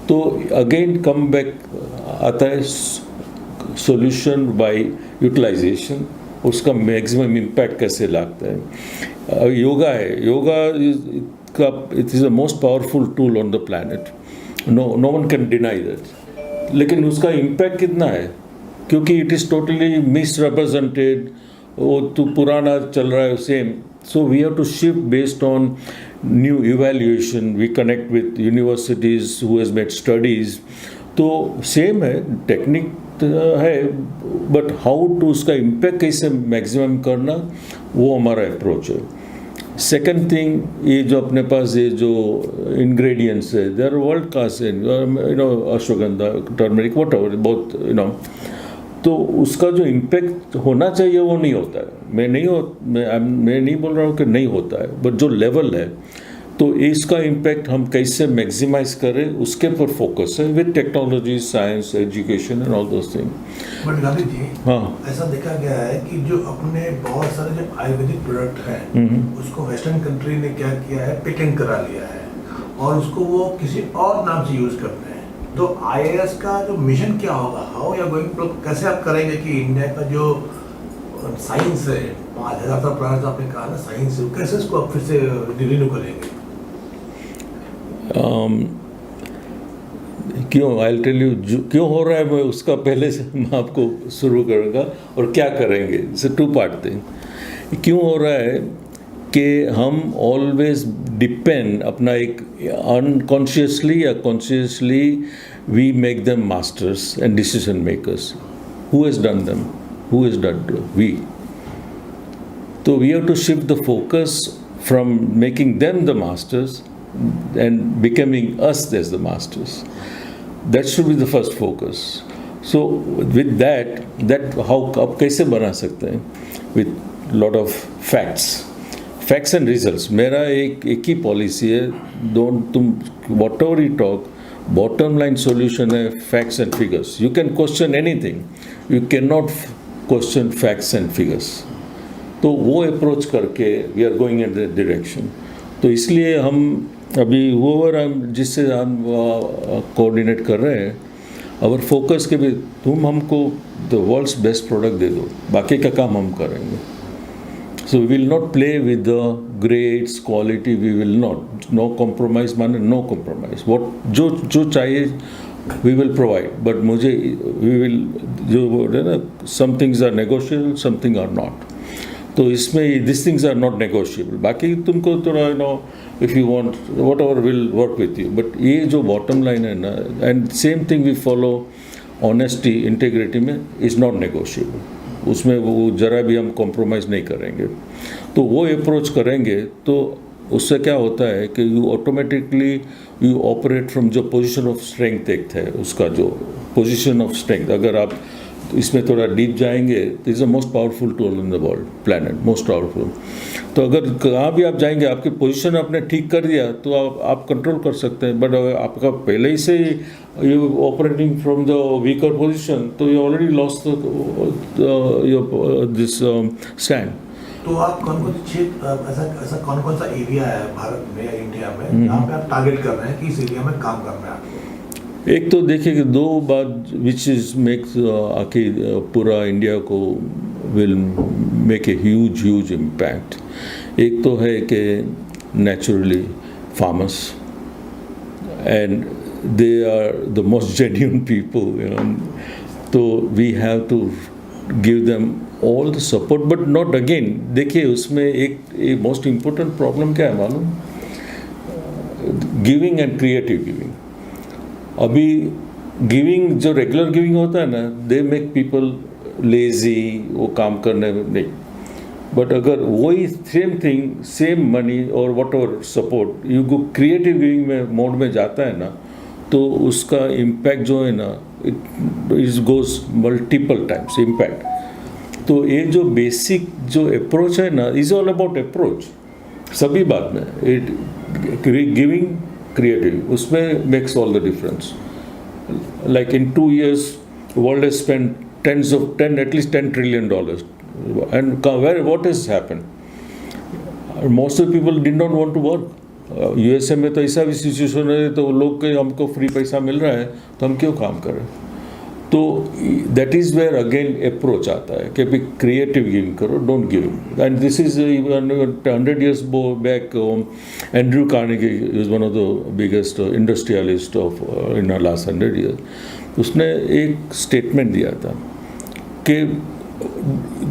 तो अगेन कम बैक आता है सॉल्यूशन बाय यूटिलाइजेशन, उसका मैक्सिमम इम्पैक्ट कैसे लगता है। योगा है, योगा का it is the most powerful tool on the planet, no one can deny that. लेकिन उसका इम्पैक्ट कितना है, क्योंकि इट इज़ टोटली मिसरिप्रेजेंटेड, वो तो पुराना चल रहा है same. So we have to shift based on new evaluation, we connect with universities who has made studies. तो सेम है, टेक्निक है, बट हाउ टू उसका इम्पैक्ट कैसे मैक्सिमम करना, वो हमारा अप्रोच है। सेकेंड थिंग, ये जो अपने पास ये जो इंग्रेडिएंट्स है they are world class, ashwagandha, turmeric, whatever, बहुत तो उसका जो इम्पैक्ट होना चाहिए वो नहीं होता है। मैं नहीं बोल रहा हूँ कि नहीं होता है, बट जो लेवल है तो इसका इम्पैक्ट हम कैसे मैक्सिमाइज करें उसके पर फोकस है, with technology, science, education and all those things. But Gandhi ji, हाँ, ऐसा देखा गया है कि जो अपने बहुत सारे जो आयुर्वेदिक प्रोडक्ट हैं उसको वेस्टर्न कंट्री ने क्या किया है, पेटेंट करा लिया है और उसको वो किसी और नाम से यूज करते हैं। तो IAS का जो मिशन क्या होगा, हाउ यू आर गोइंग, कैसे आप करेंगे कि इंडिया का जो साइंस है 5000 साल पुराना जो आपने कहा ना साइंस है, कैसे इसको आप फिर से रिन्यू करेंगे? क्यों, आई टेल यू क्यों हो रहा है, मैं उसका पहले से मैं आपको शुरू करूँगा और क्या करेंगे। It's 2 part thing. क्यों हो रहा है कि हम ऑलवेज डिपेंड अपना एक अनकॉन्शियसली या consciously we make them masters and decision makers. Who has done them, who has done, we. तो we have to shift the focus from making them the masters and becoming us as the masters. That should be the first focus. So with that how आप कैसे बना सकते हैं, with lot of facts and results. मेरा एक ही policy है, तुम whatever you talk, bottom line solution है facts and figures. You can question anything, you cannot question facts and figures. तो वो अप्रोच करके we are going in that direction. तो इसलिए हम अभी जिससे हम कोऑर्डिनेट कर रहे हैं, अवर फोकस के भी तुम हमको द वर्ल्ड्स बेस्ट प्रोडक्ट दे दो, बाकी का काम हम करेंगे। So we will not play with the grades, quality, we will not, no compromise, माने नो कॉम्प्रोमाइज। व्हाट जो चाहिए वी विल प्रोवाइड, बट मुझे वी विल, जो बोल रहे ना, some things are negotiable, some thing are not. तो इसमें this things are not negotiable, बाकी तुमको थोड़ा if you want whatever will work with you. But ये जो बॉटम लाइन है ना, and same thing we follow, honesty, integrity में इज़ नॉट नेगोशिएबल, उसमें वो ज़रा भी हम कॉम्प्रोमाइज़ नहीं करेंगे। तो वो अप्रोच करेंगे तो उससे क्या होता है कि you automatically you operate from जो पोजीशन ऑफ स्ट्रेंथ एक है, उसका जो पोजीशन ऑफ स्ट्रेंथ, अगर आप इसमें थोड़ा डीप जाएंगे तो is the most powerful tool in the world, planet most powerful. तो अगर कहाँ भी आप जाएंगे, आपकी पोजीशन आपने ठीक कर दिया तो आप कंट्रोल कर सकते हैं। बट अगर आपका पहले ही से you operating from the weaker position, तो you already lost this stand. तो आप कौन क्षेत्र, ऐसा कौन सा एरिया है भारत में या इंडिया में जहाँ पे आप टारगेट कर रहे हैं कि इस एरिया में काम करना है आपको? एक तो देखिए कि 2 बात विच इज़ मेक्स आखि पूरा इंडिया को will make a huge impact. एक तो है कि naturally farmers, and they are the most genuine people, तो we have to give them all the support, but not again, देखिए उसमें एक मोस्ट इम्पोर्टेंट प्रॉब्लम क्या है मालूम, गिविंग एंड क्रिएटिव गिविंग। अभी गिविंग जो रेगुलर गिविंग होता है ना, दे मेक पीपल लेजी, वो काम करने में नहीं। बट अगर वही सेम थिंग, सेम मनी और what ever support you go creative giving में मोड में जाता है ना, तो उसका इम्पैक्ट जो है ना, it goes multiple times impact. तो ये जो बेसिक जो अप्रोच है ना, इज ऑल अबाउट अप्रोच सभी बात में. इट गिविंग क्रिएटिव उसमें makes all the difference. Like in 2 years world has spent at least $10 trillion, and what has happened? Most of the people did not want to work. USA में तो ऐसा भी situation है, तो लोग के हमको फ्री पैसा मिल रहा है तो हम क्यों काम करें. तो that is where again approach आता है कि भाई क्रिएटिव गिविंग करो, don't give. And this is 100 years back Andrew Carnegie is one of the biggest industrialist of in the last 100 years. उसने एक स्टेटमेंट दिया था कि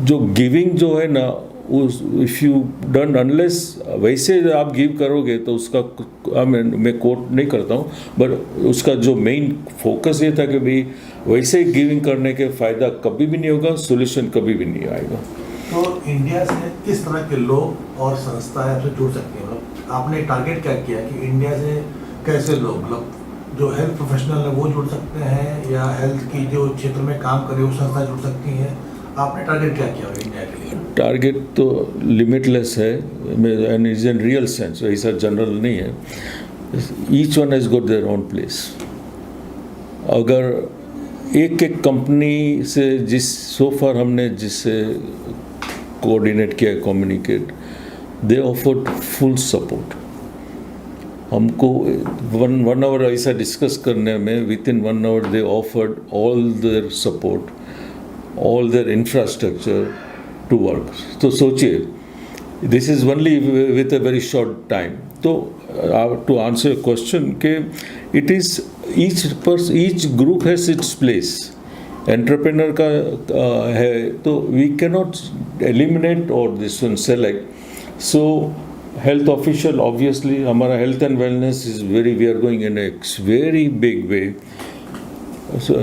जो गिविंग जो है ना, उस इफ़ यू डन अनलेस वैसे आप गिव करोगे तो उसका मैं कोट नहीं करता हूँ, बट उसका जो मेन फोकस ये था कि भाई वैसे गिविंग करने के फ़ायदा कभी भी नहीं होगा, सोल्यूशन कभी भी नहीं आएगा. तो इंडिया से किस तरह के लोग और संस्थाएं आपसे जुड़ सकती हैं? मतलब आपने टारगेट क्या किया कि इंडिया से कैसे लोग, मतलब जो हेल्थ प्रोफेशनल है वो जुड़ सकते हैं, या हेल्थ की जो क्षेत्र में काम करे वो संस्था जुड़ सकती हैं? आपने टारगेट क्या किया इंडिया के लिए? टारगेट तो लिमिटलेस है, and is in real sense, ऐसा जनरल नहीं है. Each one has got their own place. अगर एक एक कंपनी से सो फार हमने जिससे कोऑर्डिनेट किया, communicate, they offered full support. हमको वन आवर ऐसा डिस्कस करने में within 1 hour they offered all their support, all their infrastructure to work. तो सोचिए, this is only with a very short time. तो to answer your question कि it is each group has its place. Entrepreneur का है, तो we cannot eliminate or this one select. So health official, obviously हमारा health and wellness is we are going in a very big way.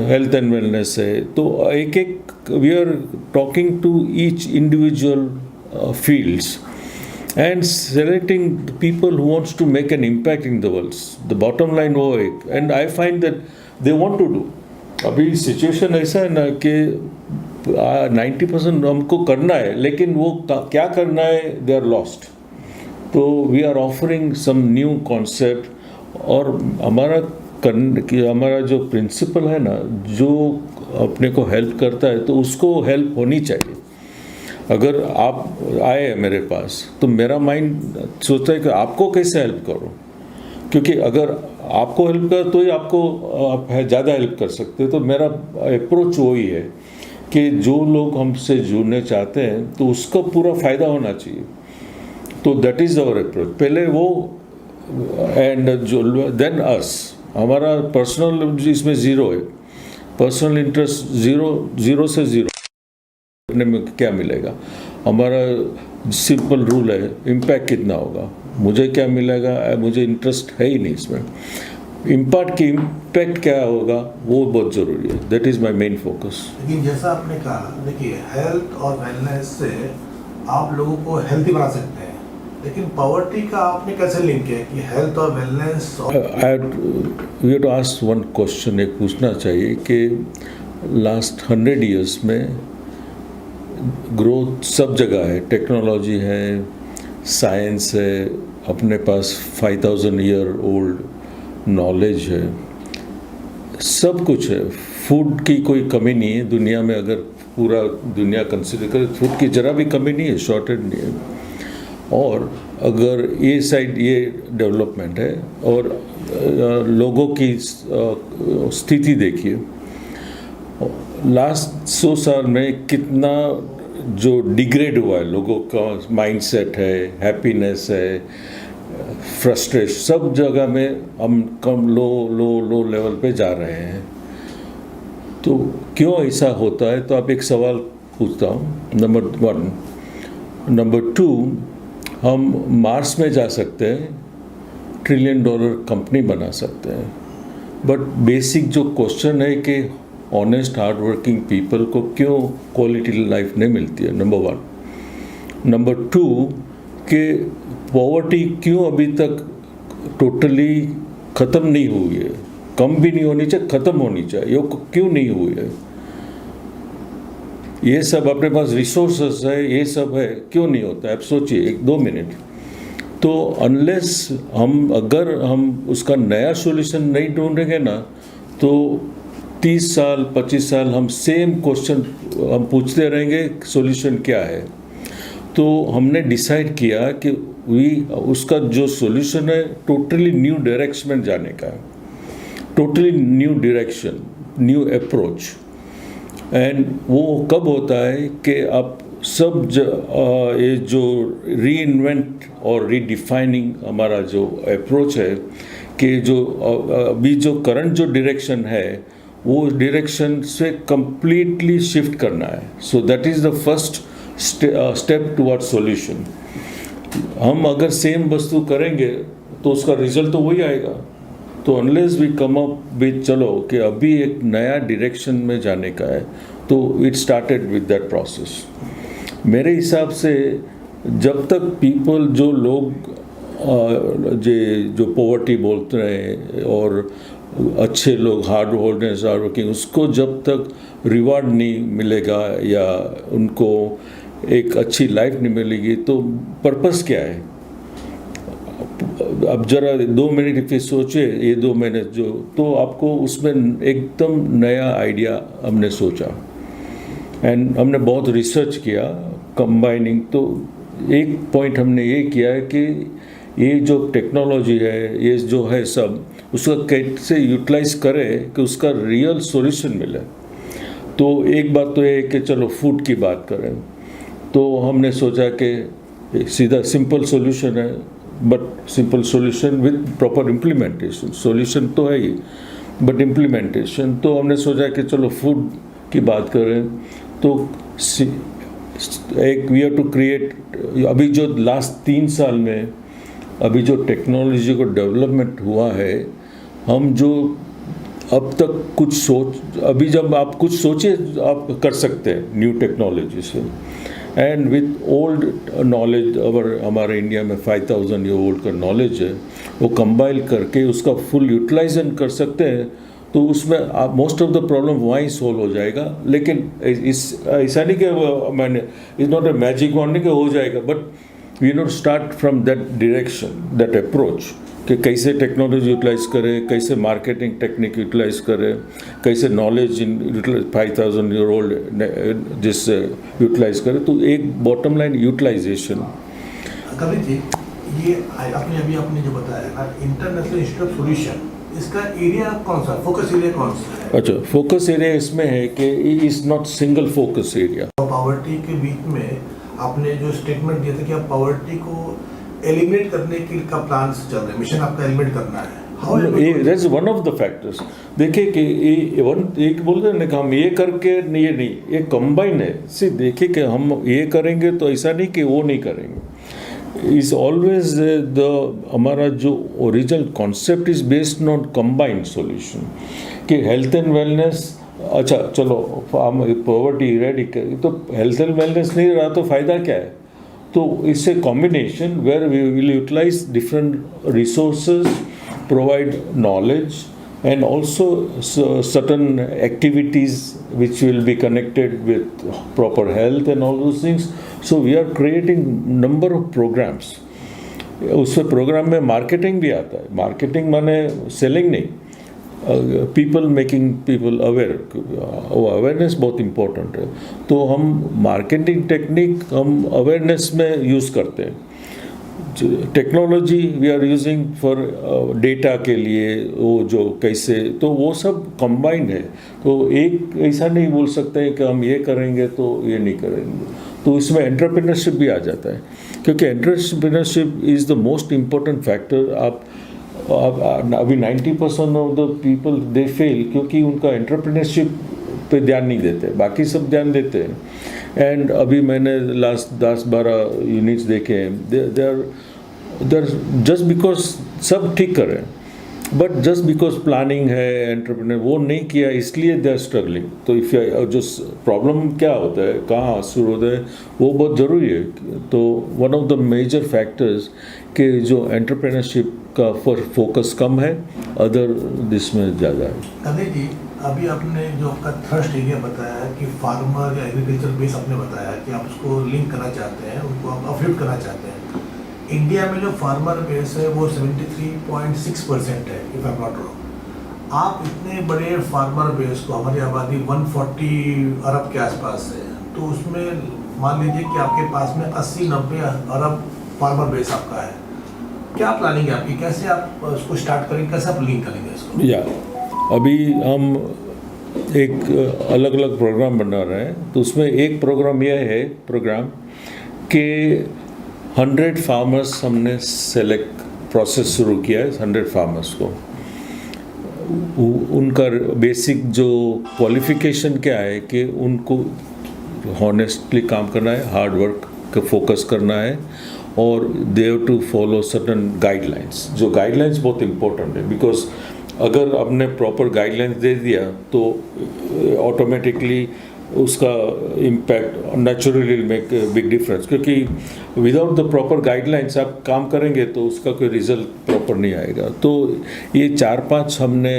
Health and wellness है, तो एक एक we are talking to each individual fields and selecting the people who wants to make an impact in the world. The bottom line वो एक, and I find that they want to do. अभी situation ऐसा है ना कि 90% हमको करना है, लेकिन वो क्या करना है, दे आर लॉस्ट. तो we are offering some new concept, और हमारा जो प्रिंसिपल है ना, जो अपने को हेल्प करता है तो उसको हेल्प होनी चाहिए. अगर आप आए मेरे पास तो मेरा माइंड सोचता है कि आपको कैसे हेल्प करो, क्योंकि अगर आपको हेल्प कर तो ही आपको आप ज़्यादा हेल्प कर सकते. तो मेरा अप्रोच वही है कि जो लोग हमसे जुड़ने चाहते हैं तो उसका पूरा फ़ायदा होना चाहिए. तो दैट इज़ आवर अप्रोच. पहले वो एंड जो देन अस. हमारा पर्सनल इसमें ज़ीरो है, पर्सनल इंटरेस्ट ज़ीरो से ज़ीरो. अपने में क्या मिलेगा, हमारा सिंपल रूल है, इम्पैक्ट कितना होगा, मुझे क्या मिलेगा, मुझे इंटरेस्ट है ही नहीं इसमें. इम्पैक्ट क्या होगा वो बहुत ज़रूरी है. That is my main focus. लेकिन जैसा आपने कहा, देखिए हेल्थ और वेलनेस से आप लोगों को हेल्थी बना सकते हैं, लेकिन पॉवर्टी का आपने कैसे लिंक किया कि हेल्थ और wellness? We have to ask one question. एक पूछना चाहिए कि लास्ट 100 years में ग्रोथ सब जगह है, टेक्नोलॉजी है, साइंस है, अपने पास 5000 year old नॉलेज है, सब कुछ है. फूड की कोई कमी नहीं है दुनिया में. अगर पूरा दुनिया कंसिडर करे, फूड की ज़रा भी कमी नहीं है, शॉर्टेज नहीं है. और अगर ये साइड ये डेवलपमेंट है, और लोगों की स्थिति देखिए, लास्ट 100 साल में कितना जो डिग्रेड हुआ है, लोगों का माइंडसेट है, हैप्पीनेस है, फ्रस्ट्रेशन, सब जगह में हम कम लो लेवल पे जा रहे हैं. तो क्यों ऐसा होता है? तो आप एक सवाल पूछता हूँ. नंबर 1. नंबर 2, हम मार्स में जा सकते हैं, $1 trillion कंपनी बना सकते हैं, बट बेसिक जो क्वेश्चन है कि ऑनेस्ट हार्ड वर्किंग पीपल को क्यों क्वालिटी लाइफ नहीं मिलती है, नंबर 1. नंबर 2 कि पॉवर्टी क्यों अभी तक टोटली ख़त्म नहीं हुई है, कम भी नहीं होनी चाहिए, ख़त्म होनी चाहिए, ये क्यों नहीं हुई है? ये सब अपने पास रिसोर्सेस है, ये सब है, क्यों नहीं होता है? आप सोचिए 1-2 मिनट। तो अनलेस अगर हम उसका नया सॉल्यूशन नहीं ढूंढेंगे ना, तो 30 साल 25 साल हम सेम क्वेश्चन हम पूछते रहेंगे, सॉल्यूशन क्या है। तो हमने डिसाइड किया कि उसका जो सॉल्यूशन है टोटली न्यू डायरेक्शन में जाने का है, totally new direction, new approach. And वो कब होता है कि आप सब ये जो री इन्वेंट और रीडिफाइनिंग हमारा जो अप्रोच है कि जो अभी जो करंट जो डायरेक्शन है वो डायरेक्शन से कंप्लीटली शिफ्ट करना है। So that is the first step toward solution. हम अगर सेम वस्तु करेंगे तो उसका रिजल्ट तो वही आएगा। तो unless we come up with चलो कि अभी एक नया डायरेक्शन में जाने का है, तो it started with that process. मेरे हिसाब से जब तक पीपल जो लोग जो पॉवर्टी बोलते हैं और अच्छे लोग हार्ड वर्किंग, उसको जब तक रिवार्ड नहीं मिलेगा या उनको एक अच्छी लाइफ नहीं मिलेगी तो पर्पस क्या है? अब जरा 2 मिनट फिर सोचे, ये 2 मिनट जो, तो आपको उसमें एकदम नया आइडिया हमने सोचा एंड हमने बहुत रिसर्च किया कंबाइनिंग। तो एक पॉइंट हमने ये किया है कि ये जो टेक्नोलॉजी है, ये जो है सब, उसका कैसे यूटिलाइज करें कि उसका रियल सॉल्यूशन मिले। तो एक बात तो ये है कि चलो फूड की बात करें, तो हमने सोचा कि सीधा सिंपल सॉल्यूशन है, but simple solution with proper implementation. Solution तो है ही, बट इम्प्लीमेंटेशन, तो हमने सोचा कि चलो फूड की बात करें तो एक वी हैव टू क्रिएट। अभी जो लास्ट 3 साल में अभी जो टेक्नोलॉजी को डेवलपमेंट हुआ है, हम जो अब तक कुछ अभी जब आप कुछ सोचे आप कर सकते हैं न्यू टेक्नोलॉजी से। एंड विथ ओल्ड नॉलेज, हमारे इंडिया में 5000 ईयर ओल्ड का नॉलेज है, वो कंबाइन करके उसका फुल यूटिलाइजेशन कर सकते हैं। तो उसमें आप मोस्ट ऑफ द प्रॉब्लम वहीं सॉल्व हो जाएगा। लेकिन ऐसा नहीं कि मैंने is not a magic one नहीं कि हो जाएगा, but we not start from that direction, that approach कि कैसे टेक्नोलॉजी यूटिलाइज करें, कैसे मार्केटिंग टेक्निक यूटिलाइज करें, कैसे नॉलेज इन 5000 ईयर ओल्ड जिससे यूटिलाइज करें। तो एक बॉटम लाइन यूटिलाइजेशन। कवि जी, ये आपने जो बताया इंटरनेशनल इंस्टीट्यूट ऑफ सॉल्यूशन, इसका एरिया कौन सा, फोकस एरिया कौन सा है? अच्छा, फोकस एरिया इसमें है कि is not single focus area. Poverty के बीच में आपने जो स्टेटमेंट दिया था कि आप पॉवर्टी को एलिमिनेट करने का प्लान चल रहा है, मिशन आपका एलिमिनेट करना है। That's one of the factors. देखिए कि एक बोलते हैं ना कि हम ये करके ये नहीं, ये कंबाइन है। सी देखिए कि हम ये करेंगे तो ऐसा नहीं कि वो नहीं करेंगे। इज ऑलवेज हमारा जो original concept is based on combined solution कि हेल्थ एंड वेलनेस। अच्छा चलो, हम पॉवर्टी रेडी कर, तो हेल्थ एंड वेलनेस नहीं रहा तो फ़ायदा क्या है? तो इससे combination where we will utilise different resources, provide knowledge, and also certain activities which will be connected with proper health and all those things. So we are creating number of programs. उससे program में marketing भी आता है। Marketing माने selling नहीं, people making people aware, वो awareness बहुत important है। तो हम मार्केटिंग टेक्निक हम अवेयरनेस में यूज़ करते हैं। Technology we are using for data के लिए, वो जो कैसे, तो वो सब कंबाइंड है। तो एक ऐसा नहीं बोल सकते कि हम ये करेंगे तो ये नहीं करेंगे। तो इसमें एंटरप्रेन्योरशिप भी आ जाता है, क्योंकि entrepreneurship is the most important factor. आप अभी 90% of the people they fail क्योंकि उनका एंटरप्रेन्योरशिप पे ध्यान नहीं देते, बाकी सब ध्यान देते हैं। एंड अभी मैंने लास्ट 10-12 यूनिट्स देखे हैं, दे आर जस्ट बिकॉज सब ठीक करें, बट जस्ट बिकॉज प्लानिंग है, एंटरप्रेन्योर वो नहीं किया, इसलिए दे आर स्ट्रगलिंग। तो इफ जो प्रॉब्लम क्या होता है, कहाँ शुरू होता है, वो बहुत ज़रूरी है। तो one of the major factors कि जो एंटरप्रेन्योरशिप का फोकस कम है, अदर दिस में ज़्यादा है। कभी जी अभी आपने जो आपका थर्स्ट एरिया बताया है कि फार्मर या एग्रीकल्चर बेस आपने बताया है कि आप उसको लिंक करना चाहते हैं, उनको आप अपलिफ्ट करना चाहते हैं। इंडिया में जो फार्मर बेस है वो 73.6% है, if I am not wrong. आप इतने बड़े फार्मर बेस को, हमारी आबादी 140 अरब के आसपास है, तो उसमें मान लीजिए कि आपके पास में 80-90 अरब फार्मर बेस आपका है, क्या प्लानिंग है आपकी, कैसे आप उसको स्टार्ट करेंगे, कैसे आप लिंक करेंगे इसको? या अभी हम एक अलग अलग प्रोग्राम बना रहे हैं, तो उसमें एक प्रोग्राम यह है कि 100 फार्मर्स हमने सेलेक्ट प्रोसेस शुरू किया है। 100 फार्मर्स को उनका बेसिक जो क्वालिफिकेशन क्या है कि उनको हॉनेस्टली काम करना है, हार्ड वर्क का फोकस करना है, और they have to follow certain guidelines. जो गाइडलाइंस बहुत इम्पोर्टेंट है, बिकॉज अगर आपने प्रॉपर गाइडलाइंस दे दिया तो ऑटोमेटिकली उसका impact naturally make big difference, क्योंकि विदाउट द प्रॉपर गाइडलाइंस आप काम करेंगे तो उसका कोई रिजल्ट प्रॉपर नहीं आएगा। तो ये 4-5 हमने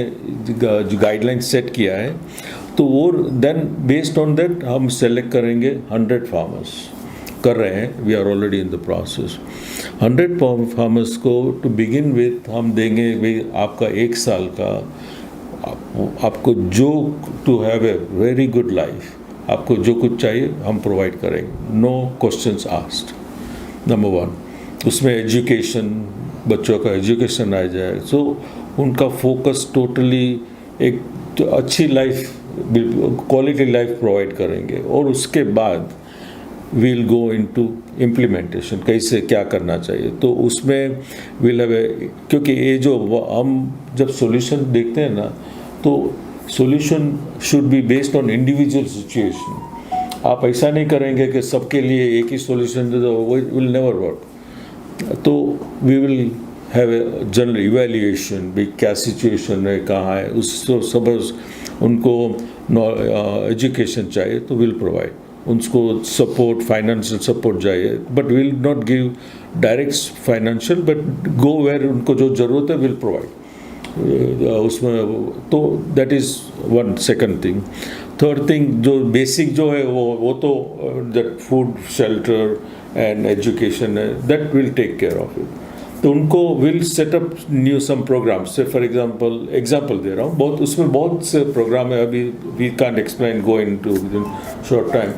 जो गाइडलाइंस सेट किया है, तो वो देन बेस्ड ऑन दैट हम सेलेक्ट करेंगे 100 फार्मर्स। कर रहे हैं, we are already in the process. 100 farmers को टू बिगिन विथ हम देंगे भाई आपका 1 साल का, आपको जो to have a very good life, आपको जो कुछ चाहिए हम प्रोवाइड करेंगे, नो क्वेश्चंस आस्क्ड। नंबर 1 उसमें एजुकेशन, बच्चों का एजुकेशन आ जाए, सो उनका फोकस टोटली एक तो अच्छी लाइफ, क्वालिटी लाइफ प्रोवाइड करेंगे। और उसके बाद विल गो इनटू इम्प्लीमेंटेशन, कैसे क्या करना चाहिए। तो उसमें विल हैव ए, क्योंकि ये जो हम जब सॉल्यूशन देखते हैं ना, तो solution should be based on individual situation. आप ऐसा नहीं करेंगे कि सबके लिए एक ही सॉल्यूशन दे दो, वो विल नेवर वर्क। तो we will have a general evaluation, भी क्या सिचुएशन है, कहाँ है। उस सपोज उनको एजुकेशन चाहिए तो विल प्रोवाइड, उनको सपोर्ट, फाइनेंशियल सपोर्ट चाहिए, but will not give direct financial, but go where उनको जो ज़रूरत है विल प्रोवाइड उसमें। तो that is one second thing. Third thing जो बेसिक जो है वो तो that food, shelter and education है, that will take care of it. तो उनको will set up new some programme से, फॉर एग्जांपल दे रहा हूँ, बहुत उसमें बहुत से प्रोग्राम है, अभी we can't explain go in to with short time.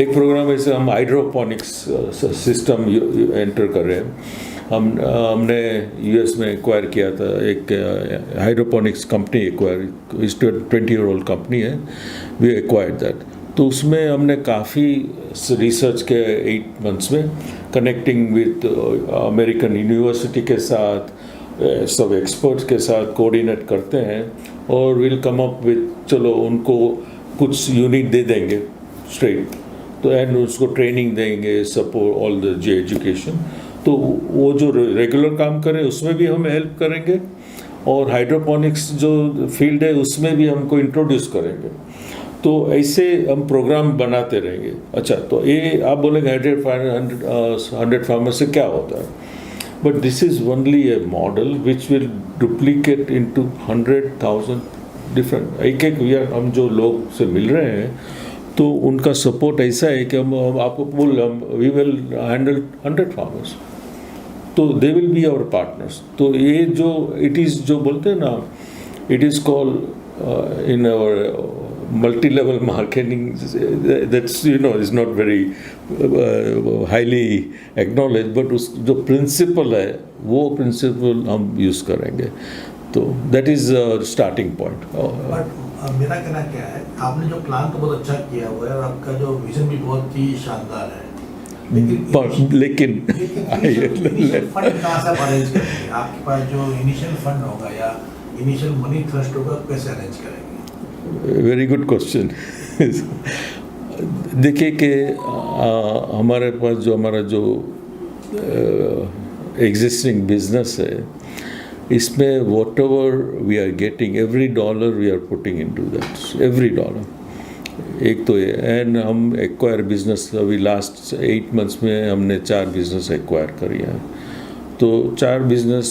एक प्रोग्राम ऐसे हम हाइड्रोपोनिक्स सिस्टम एंटर कर रहे हैं। हमने यूएस में एक्वायर किया था, एक hydroponics company acquire, 20-year-old company है, वी एक्वायर्ड दैट। तो उसमें हमने काफ़ी रिसर्च के 8 months में कनेक्टिंग विद अमेरिकन यूनिवर्सिटी के साथ, सब एक्सपर्ट्स के साथ कोऑर्डिनेट करते हैं, और विल कम अप विद, चलो उनको कुछ यूनिट दे देंगे स्ट्रेट, तो एंड उसको ट्रेनिंग देंगे, support all the J education. तो वो जो रेगुलर काम करें उसमें भी हम हेल्प करेंगे, और हाइड्रोपोनिक्स जो फील्ड है उसमें भी हमको इंट्रोड्यूस करेंगे। तो ऐसे हम प्रोग्राम बनाते रहेंगे। अच्छा, तो ये आप बोलेंगे 100 फार्मर्स से क्या होता है, but this is only A model which will duplicate into 100,000 different. एक हम जो लोग से मिल रहे हैं, तो उनका सपोर्ट ऐसा है कि हम आपको वी विल हैंडल 100 फार्मर्स, तो they will be our partners. तो ये जो इट इज़ जो बोलते हैं ना, it is called in our multi-level marketing, that's is not very highly acknowledged, but उस जो प्रिंसिपल है वो प्रिंसिपल हम यूज़ करेंगे। तो that is starting point. But मेरा कहना क्या है, आपने जो प्लान तो बहुत अच्छा किया हुआ है और आपका जो विजन भी बहुत ही शानदार है, लेकिन फंड कहाँ से अरेंज करेंगे? आपके पास जो इनिशियल फंड होगा या इनिशियल मनी थ्रस्ट होगा, कैसे अरेंज करेंगे? Very good question. देखिए कि हमारे पास जो हमारा जो एग्जिस्टिंग बिजनेस है, इसमें whatever we are getting, every dollar we are putting into that, every dollar. एक तो ये, एंड हम एक्वायर बिजनेस, अभी लास्ट 8 months में हमने 4 बिजनेस एक्वायर करी हैं, तो 4 बिजनेस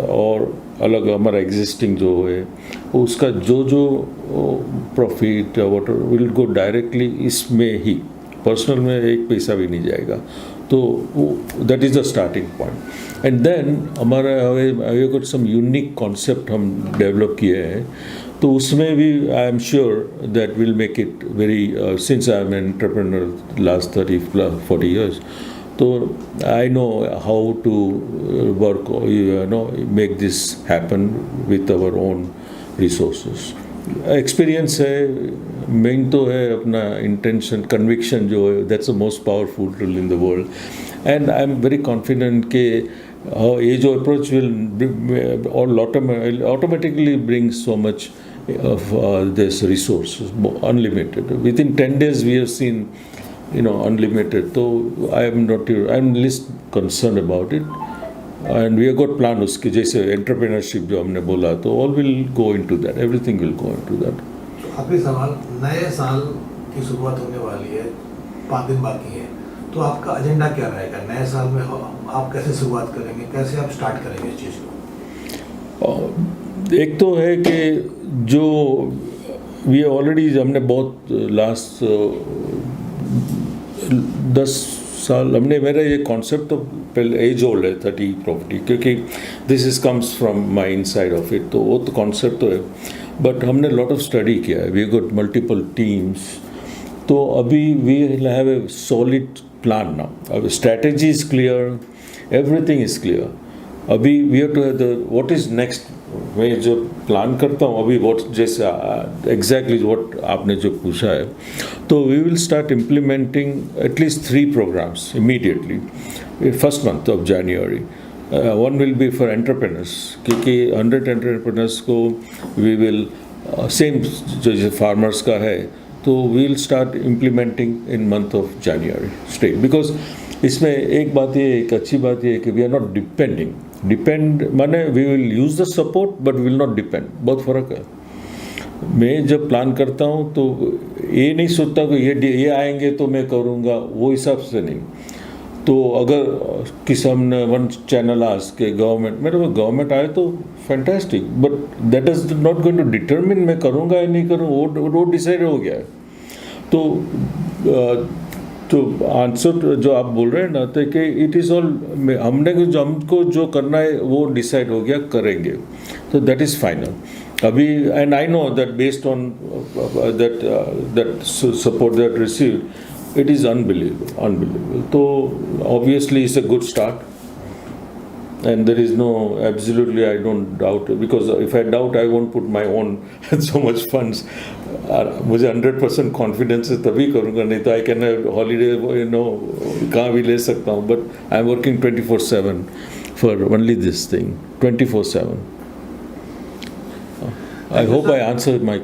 और अलग हमारा एग्जिस्टिंग जो है उसका जो profit what will go directly इसमें ही, पर्सनल में एक पैसा भी नहीं जाएगा। तो that is the starting point. And then हमारा हवे कुछ सम यूनिक कॉन्सेप्ट हम डेवलप किए हैं, तो उसमें भी I am sure that will make it very, since I am an entrepreneur last 30-40 years, तो I know how to work, make this happen with our own resources. Experience है, main तो है अपना इंटेंशन, कन्विक्शन जो है, that's the most powerful tool in the world. And I am very confident कि ये जो approach will automatically bring so much of this resources, unlimited. Within 10 days we have seen, unlimited. So I'm least concerned about it, and we have got plan उसके जैसे entrepreneurship जो हमने बोला, तो all will go into that, everything will go into that. आखिरी सवाल, नए साल की शुरुआत होने वाली है, 5 दिन बाकी है, तो आपका एजेंडा क्या रहेगा नए साल में? आप कैसे शुरुआत करेंगे, कैसे आप स्टार्ट करेंगे इस चीज़ को? एक तो है कि जो वी ऑलरेडी हमने बहुत लास्ट 10 साल हमने, मेरा ये कॉन्सेप्ट तो पहले एज ओल्ड है 30 प्रॉपर्टी, क्योंकि this is comes from my inside of it, तो वो तो कॉन्सेप्ट तो है, बट हमने लॉट ऑफ स्टडी किया है, वी गॉट मल्टीपल टीम्स, तो अभी we have a solid plan now, अब strategy is clear, everything is clear. अभी we have to have the what is next. मैं जो प्लान करता हूँ अभी, व्हाट जैसे एग्जैक्टली व्हाट आपने जो पूछा है, तो we will start implementing at least 3 programs immediately first month of January. One will be for entrepreneurs, क्योंकि 100 एंटरप्रेनर्स को वी विल सेम जो जैसे फार्मर्स का है, तो we will start implementing in month of January straight, because इसमें एक बात ये, एक अच्छी बात ये है कि वी आर नॉट डिपेंड माने we will use the support but will not depend, बहुत फ़र्क है। मैं जब प्लान करता हूँ तो ये नहीं सोचता कि ये आएंगे तो मैं करूँगा, वो हिसाब से नहीं। तो अगर किसी हमने वन चैनल आस के गवर्नमेंट, मेरे को गवर्नमेंट आए तो fantastic, but that is not going to determine मैं करूँगा या नहीं करूँ, वो डिसाइड हो गया है। तो आंसर जो आप बोल रहे हैं ना, तो कि इट इज़ ऑल, हमको जो करना है वो डिसाइड हो गया, करेंगे, तो दैट इज़ फाइनल अभी। And I know that based on that support that received, it is unbelievable. So obviously it's a good start, and there is no, absolutely I don't doubt, because if I doubt I won't put my own so much funds. मुझे 100% confidence है तभी करूँगा, नहीं तो I can holiday कहाँ भी ले सकता हूँ, but I am working 24/7 for only this thing, 24/7. I hope I answered my